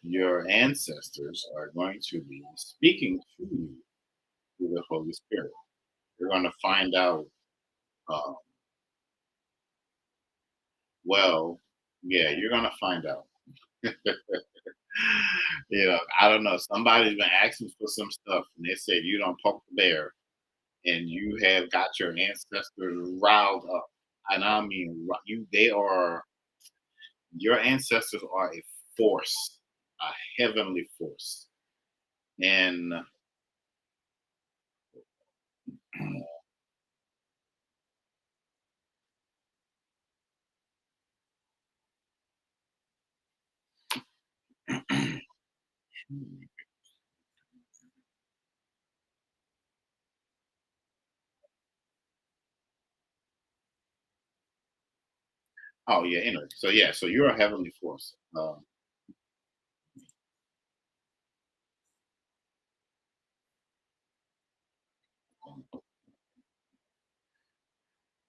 Your ancestors are going to be speaking to you through the Holy Spirit. You're going to find out, um, well, yeah, you're going to find out. I don't know. Somebody's been asking for some stuff, and they said you don't poke the bear, and you have got your ancestors riled up. And I mean, your ancestors are a force, a heavenly force. And oh yeah, anyway. So yeah, so you're a heavenly force.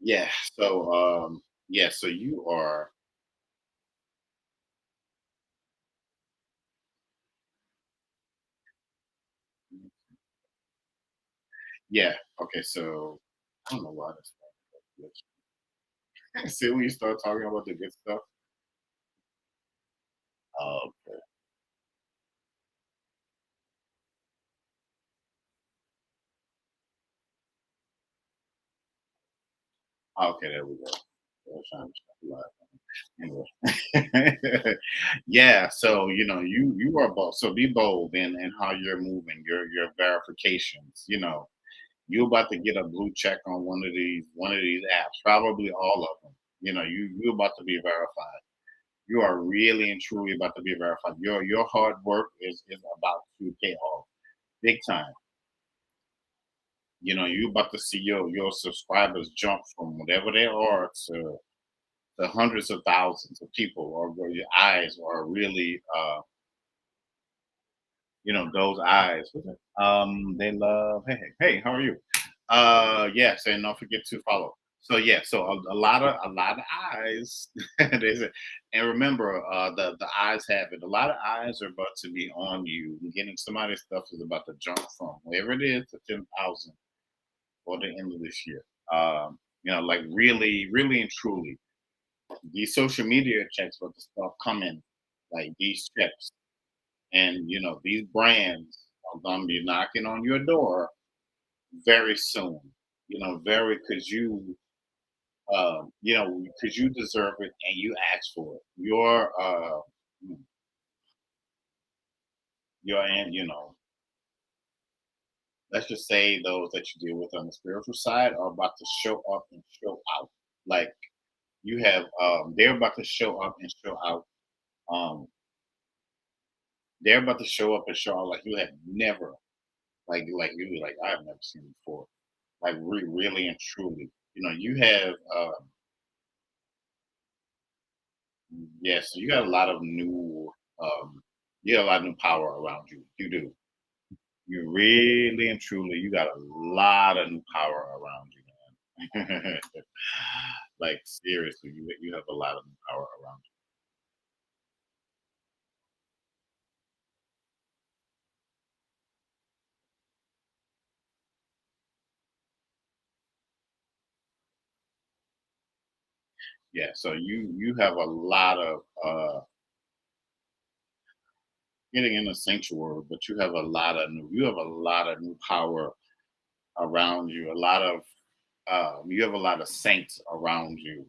Yeah. So yeah, so you are Yeah. Okay. So I don't know why this. See when you start talking about the good stuff. Okay. Okay. There we go. I was trying to Anyway. Yeah. So you are bold. So be bold in how you're moving. Your verifications. You about to get a blue check on one of these apps. Probably all of them. You about to be verified. You are really and truly about to be verified. Your hard work is about to pay off big time. You about to see your subscribers jump from whatever they are to the hundreds of thousands of people, or where your eyes are really, those eyes. They love. Hey, hey, how are you? Yes, and don't forget to follow. So yeah, so a lot of eyes. They say, and remember, the eyes have it. A lot of eyes are about to be on you. Getting somebody's stuff is about to jump from wherever it is to 10,000 for the end of this year. Like really, really and truly, these social media checks about to start coming, like these checks, and these brands are gonna be knocking on your door very soon. Very because you deserve it and you asked for it. And let's just say those that you deal with on the spiritual side are about to show up and show out. Like they're about to show up and show out. Um, they're about to show up and show out like you have never, like I've never seen before. Like really and truly, you have yes, you got a lot of new you got a lot of new power around you. You do. You really and truly, you got a lot of new power around you, man. Like seriously, you have a lot of new power around you. Yeah, so you have a lot of getting in a sanctuary, but you have a lot of new power around you. A lot of you have a lot of saints around you.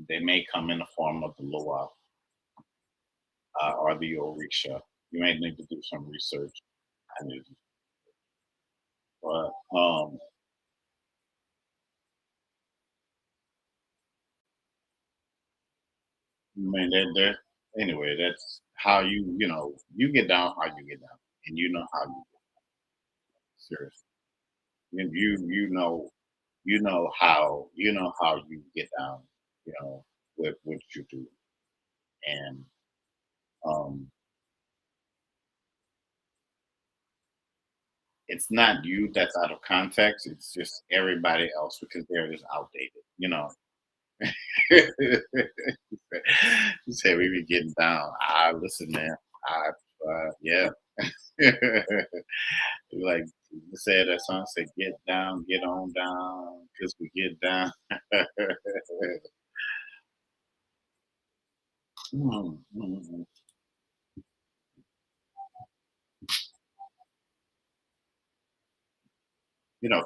They may come in the form of the Loa or the Orisha. You may need to do some research. I need to- But man, anyway. That's how you get down how you get down, and you know how you seriously. You know how you get down. With what you do, and um, it's not you that's out of context. It's just everybody else because they're just outdated. You say we be getting down. Listen, man. I yeah. Like you said that song said, "Get down, get on down, cause we get down." Mm, mm, mm.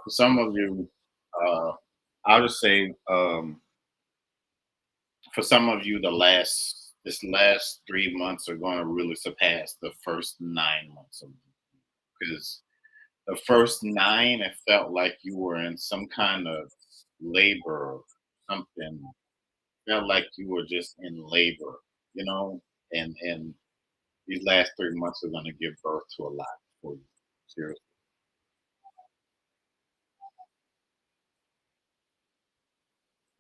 For some of you, uh, I'll just say, for some of you, this last 3 months are going to really surpass the first 9 months of because the first nine, it felt like you were in some kind of labor or something. Felt like you were just in labor, you know, and these last 3 months are going to give birth to a lot for you. Seriously,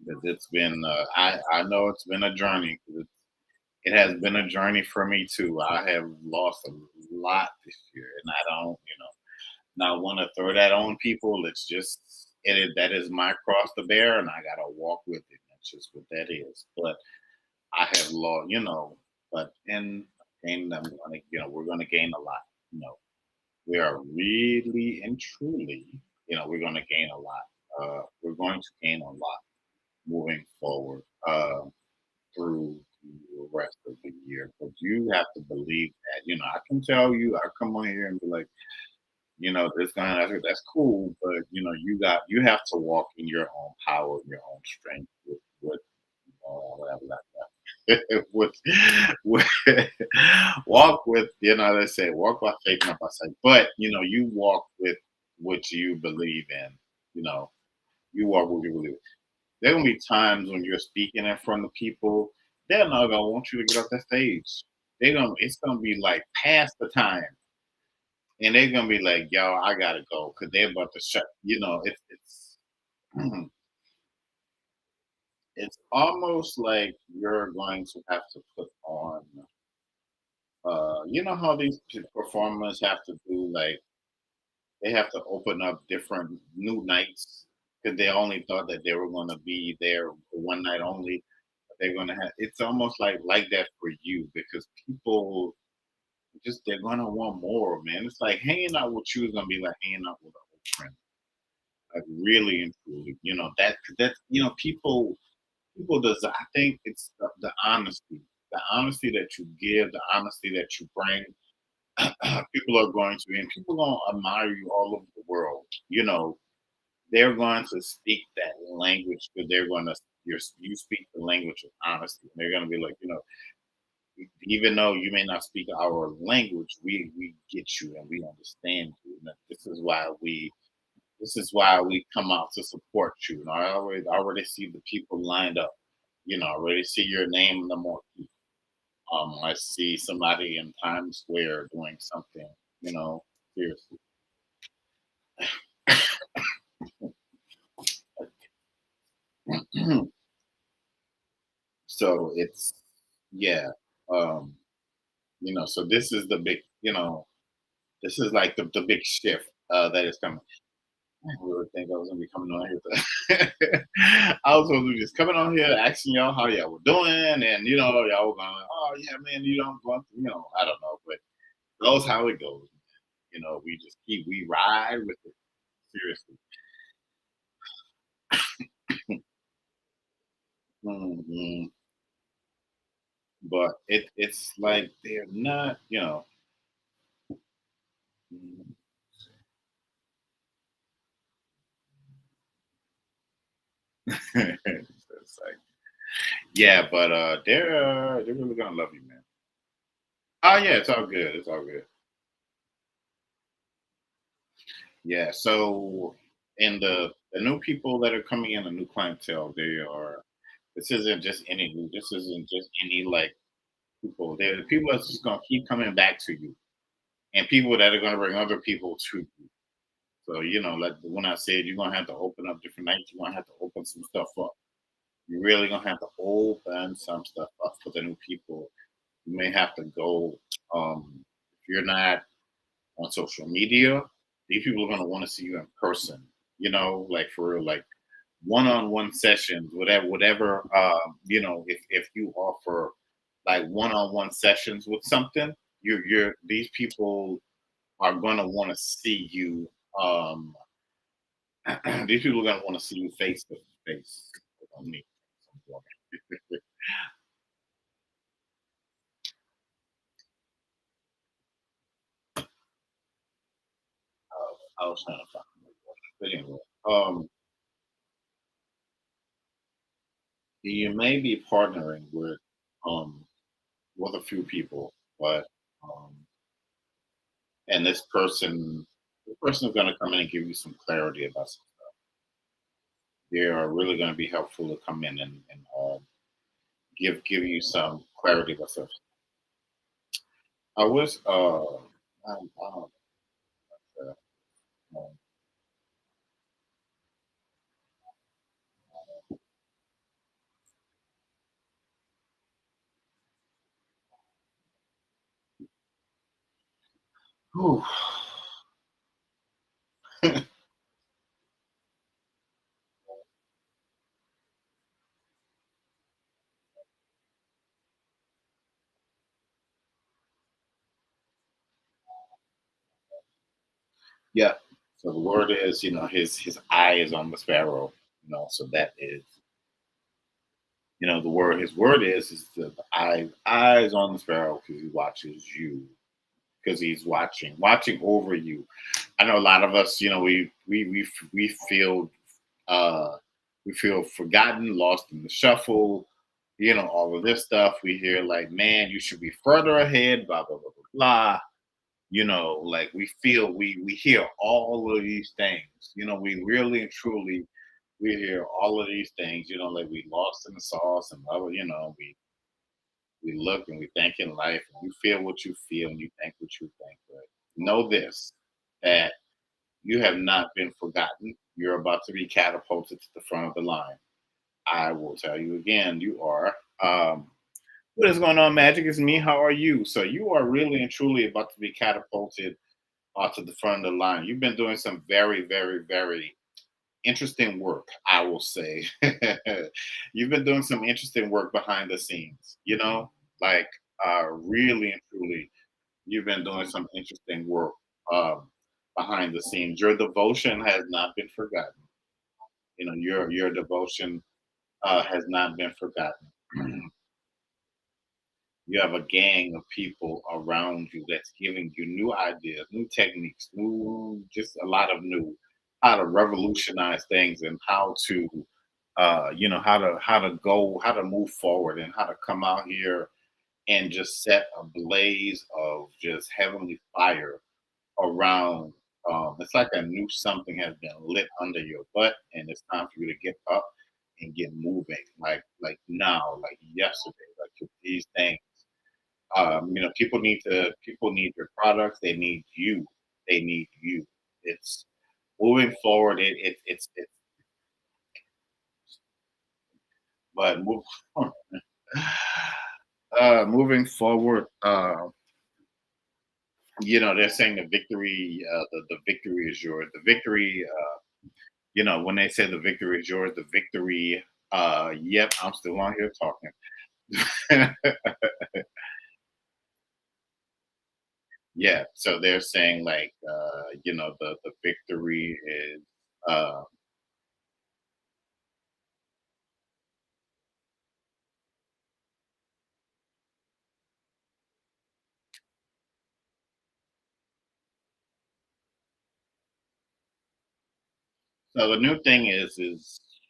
because it's been I know it's been a journey. 'Cause it has been a journey for me too. I have lost a lot this year, and I don't, not want to throw that on people. It's just that is my cross to bear, and I gotta walk with it. That's just what that is. But I have lost, but in game, we're gonna gain a lot, you know. we are really and truly, we're going to gain a lot. We're going to gain a lot moving forward through the rest of the year. But you have to believe that. I can tell you, I come on here and be like, this kind of that's cool, but you have to walk in your own power, your own strength with whatever that with, with walk with they say walk by faith, not by sight. But you walk with what you believe in. You know, you walk with what you believe. There gonna be times when you're speaking in front of people, they're not gonna want you to get off that stage. It's gonna be like past the time, and they're gonna be like, "Yo, I gotta go," because they're about to shut. It's it's almost like you're going to have to put on. You know how these performers have to do like they have to open up different new nights because they only thought that they were going to be there for one night only. They're going to have. It's almost like that for you because people just they're going to want more, man. It's like hanging out with you is going to be like hanging out with a old friend, like really and truly. People does. I think it's the honesty that you give, the honesty that you bring. People are going to, and people are going to admire you all over the world. They're going to speak that language because they're going to you speak the language of honesty. They're going to be like, even though you may not speak our language, we get you and we understand you. And this is why we come out to support you. I already see the people lined up. I already see your name in the marquee. I see somebody in Times Square doing something. Seriously. So it's yeah. Um, so this is the big, this is like the big shift that is coming. I didn't really think I was gonna be coming on here. I was supposed to be just coming on here asking y'all how y'all were doing, and y'all were going, oh yeah, man, you don't want, I don't know, but that's how it goes. We just we ride with it seriously. Mhm. But it's like they're not, mm, it's like yeah, but they're really gonna love you, man. Oh yeah, it's all good. It's all good. Yeah. So and the new people that are coming in, the new clientele, they are. This isn't just any. This isn't just any like people. They're the people that's just gonna keep coming back to you, and people that are gonna bring other people to you. So like when I said you're gonna have to open up different nights, you're gonna have to open some stuff up. You're really gonna have to open some stuff up for the new people. You may have to go. If you're not on social media, these people are gonna want to see you in person. Like for real, like one-on-one sessions, whatever. If you offer like one-on-one sessions with something, you're these people are gonna want to see you. These people are gonna want to see you face to face. On me. I was trying to find. But anyway, you may be partnering um with a few people, but um, and this person is going to come in and give you some clarity about some. They are really going to be helpful to come in and give you some clarity about stuff. I was uh, whew. Yeah. So the word is, his eye is on the sparrow. So that is, the word. His word is the eyes on the sparrow because he watches you, because he's watching over you. I know a lot of us, we feel uh we feel forgotten, lost in the shuffle, all of this stuff. We hear like, man, you should be further ahead, blah blah blah blah blah. Like we hear all of these things. We really and truly we hear all of these things, like we lost in the sauce and blah blah, we look and we think in life and you feel what you feel and you think what you think. But know this, that you have not been forgotten. You're about to be catapulted to the front of the line. I will tell you again, you are. What is going on, Magic? It's me. How are you? So you are really and truly about to be catapulted to the front of the line. You've been doing some very, very, very interesting work, I will say. You've been doing some interesting work behind the scenes, like really and truly, you've been doing some interesting work um, behind the scenes. Your devotion has not been forgotten. Your devotion has not been forgotten. You have a gang of people around you that's giving you new ideas, new techniques, new, just a lot of new, how to revolutionize things and how to, how to move forward and how to come out here and just set a blaze of just heavenly fire around. It's like a new something has been lit under your butt, and it's time for you to get up and get moving, like now, like yesterday, like these things. People need your products. They need you. They need you. It's moving forward. It's but move moving forward. They're saying the victory. The victory is yours. The victory. When they say the victory is yours, the victory. Yep, I'm still on here talking. Yeah, so they're saying like, the victory is. Uh, So the new thing is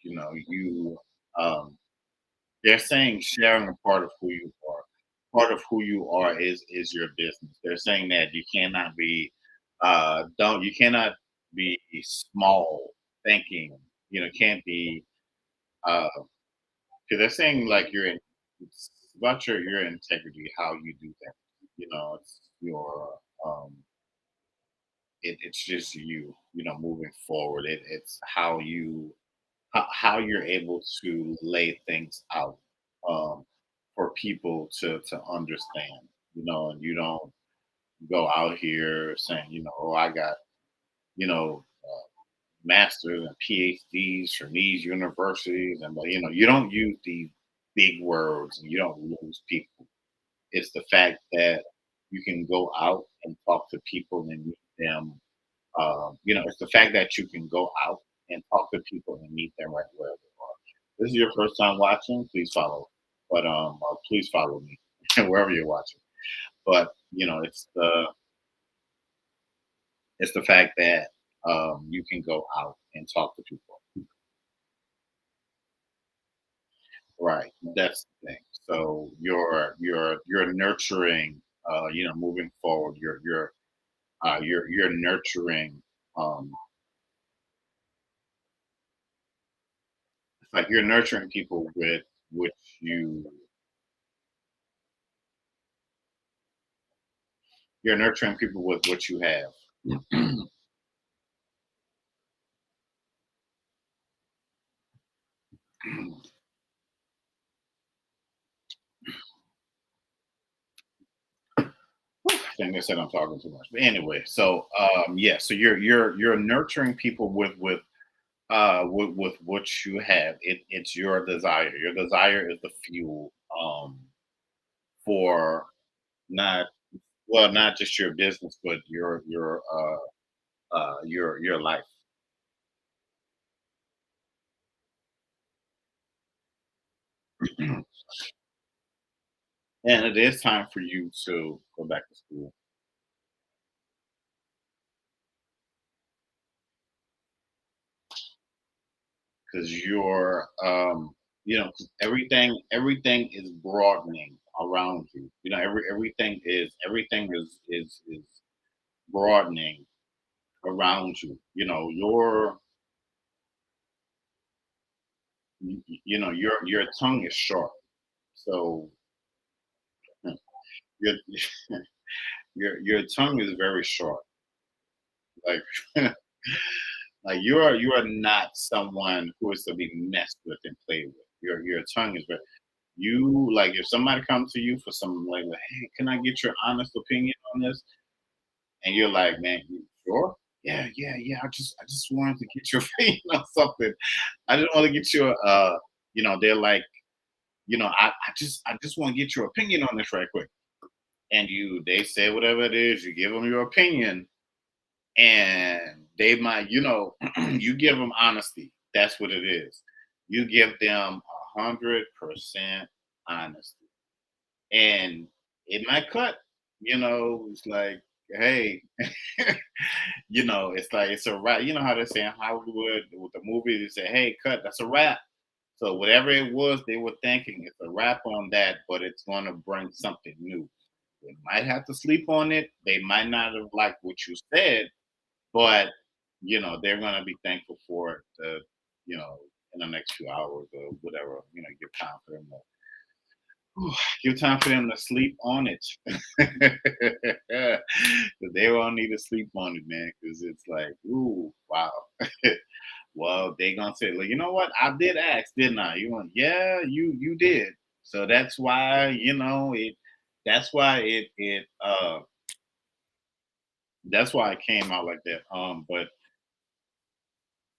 you they're saying sharing a part of who you are. Part of who you are is your business. They're saying that you cannot be don't you cannot be small thinking. Can't be uh because they're saying like it's about your integrity, how you do things. It's your it's just you, moving forward. It's how you're able to lay things out for people to understand, and you don't go out here saying, oh, I got, masters and PhDs from these universities, and you don't use these big words and you don't lose people. It's the fact that you can go out and talk to people and meet them. It's the fact that you can go out and talk to people and meet them right where they are. This is your first time watching, please follow. But please follow me wherever you're watching. But it's the fact that you can go out and talk to people. Right. That's the thing. So you're nurturing. Moving forward, you're nurturing. Um, it's like you're nurturing people with which you're nurturing people with what you have. I think they said I'm talking too much. But anyway, so yeah, so you're nurturing people with what you have. It's your desire. Your desire is the fuel for not not just your business, but your your life. And it is time for you to go back to school because you know, 'cause everything is broadening around you. You know, everything is broadening around you. You know, your tongue is sharp, so your your tongue is very sharp. Like like you are not someone who is to be messed with and played with. Your tongue is very you like if somebody comes to you for some like, hey, can I get your honest opinion on this? And you're like, man, you sure? Yeah, yeah, yeah. I just wanted to get your opinion on something. I just want to get your they're like, I just want to get your opinion on this right quick. And they say whatever it is, you give them your opinion, and they might, you give them honesty. That's what it is. You give them 100% honesty, and it might cut. It's like, hey, it's like it's a wrap. You know how they say in Hollywood with the movie, they say, "Hey, cut, that's a wrap." So whatever it was, they were thinking it's a wrap on that, but it's going to bring something new. They might have to sleep on it. They might not have liked what you said, but they're going to be thankful for it. You know, in the next few hours or whatever. Give time for them give time for them to sleep on it. 'Cause they all need to sleep on it, man. Because it's like, ooh, wow. Well, they gonna say, "Well, you know what? I did ask, didn't I?" You want, yeah, you did. So that's why it. That's why that's why it came out like that.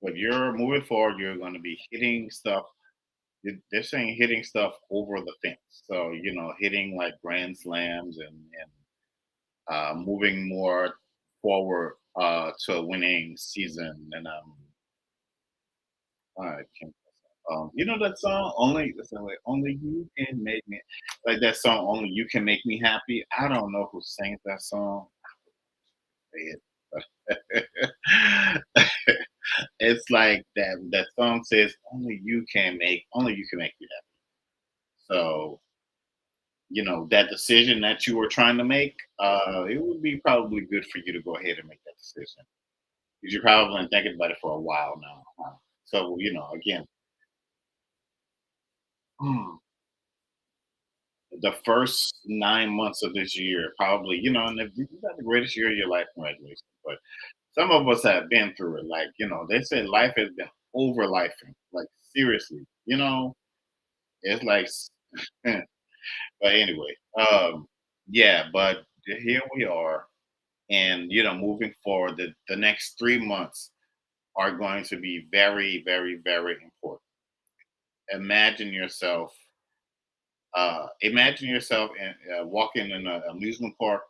But you're moving forward. You're gonna be hitting stuff. They're saying hitting stuff over the fence. So hitting like grand slams and moving more forward to a winning season. And I can't. You know that song? Only you can make me like that song. Only you can make me happy. I don't know who sings that song. Say it. It's like that song says only you can make me happy. So that decision that you were trying to make, it would be probably good for you to go ahead and make that decision because you're probably been thinking about it for a while now. Huh? So again, the first 9 months of this year, probably, and if you got the greatest year of your life, congratulations. But some of us have been through it. Like, they say life has been over lifing. Like, seriously, it's like, but anyway, yeah, but here we are. And, moving forward, the next 3 months are going to be very, very, very important. Imagine yourself imagine yourself walking in an amusement park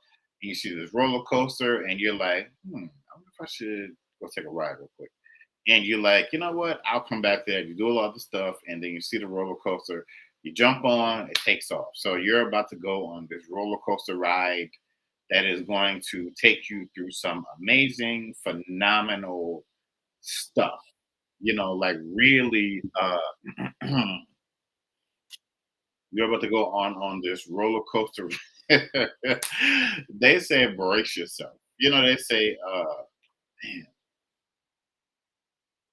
and you see this roller coaster and you're like, I wonder if I should go take a ride real quick. And you're like, you know what? I'll come back there. You do a lot of stuff, and then you see the roller coaster. You jump on, it takes off. So you're about to go on this roller coaster ride that is going to take you through some amazing, phenomenal stuff. Like really, you're about to go on this roller coaster. They say brace yourself. They say, man,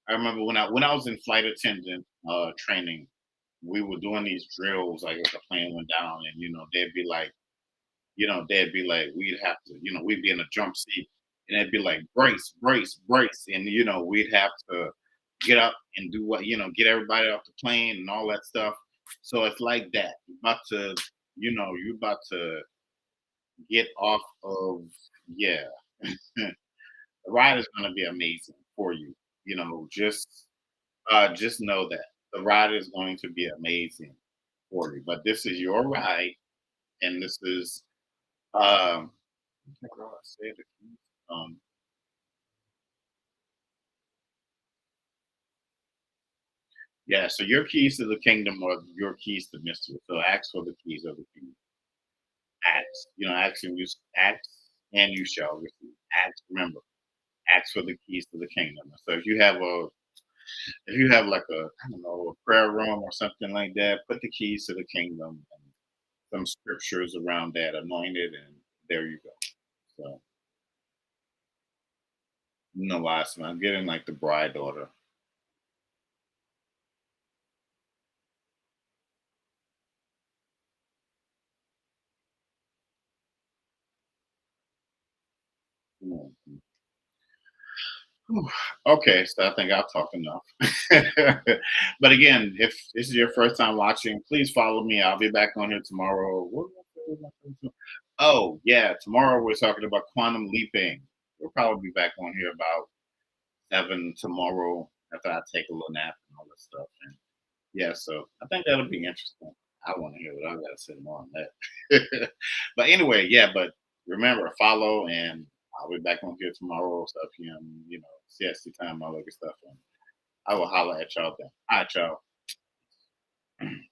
I remember when I was in flight attendant training, we were doing these drills like if the plane went down, and they'd be like we'd have to, we'd be in a jump seat, and they'd be like brace, brace, brace, and we'd have to get up and do what, get everybody off the plane and all that stuff. So it's like that. You're about to get off of, yeah. The ride is going to be amazing for you. Just know that the ride is going to be amazing for you. But this is your ride, and this is I can't remember how I said it. Yeah, so your keys to the kingdom are your keys to mystery. So ask for the keys of the kingdom. Ask, ask and you shall receive. Ask, remember, ask for the keys to the kingdom. So if you have like a, I don't know, a prayer room or something like that, put the keys to the kingdom and some scriptures around that, anointed, and there you go. So no last one. I'm getting like the bride order. Mhm. Whew. Okay, so I think I've talked enough. But again, if this is your first time watching, please follow me. I'll be back on here tomorrow. Oh, yeah, tomorrow we're talking about quantum leaping. We'll probably be back on here about 7 tomorrow after I take a little nap and all that stuff. And yeah, so I think that'll be interesting. I want to hear what I got to say more on that. But anyway, yeah, but remember, follow, and I'll be back on here tomorrow, stuff p.m., CST time, all that good stuff. And I will holler at y'all then. All right, y'all.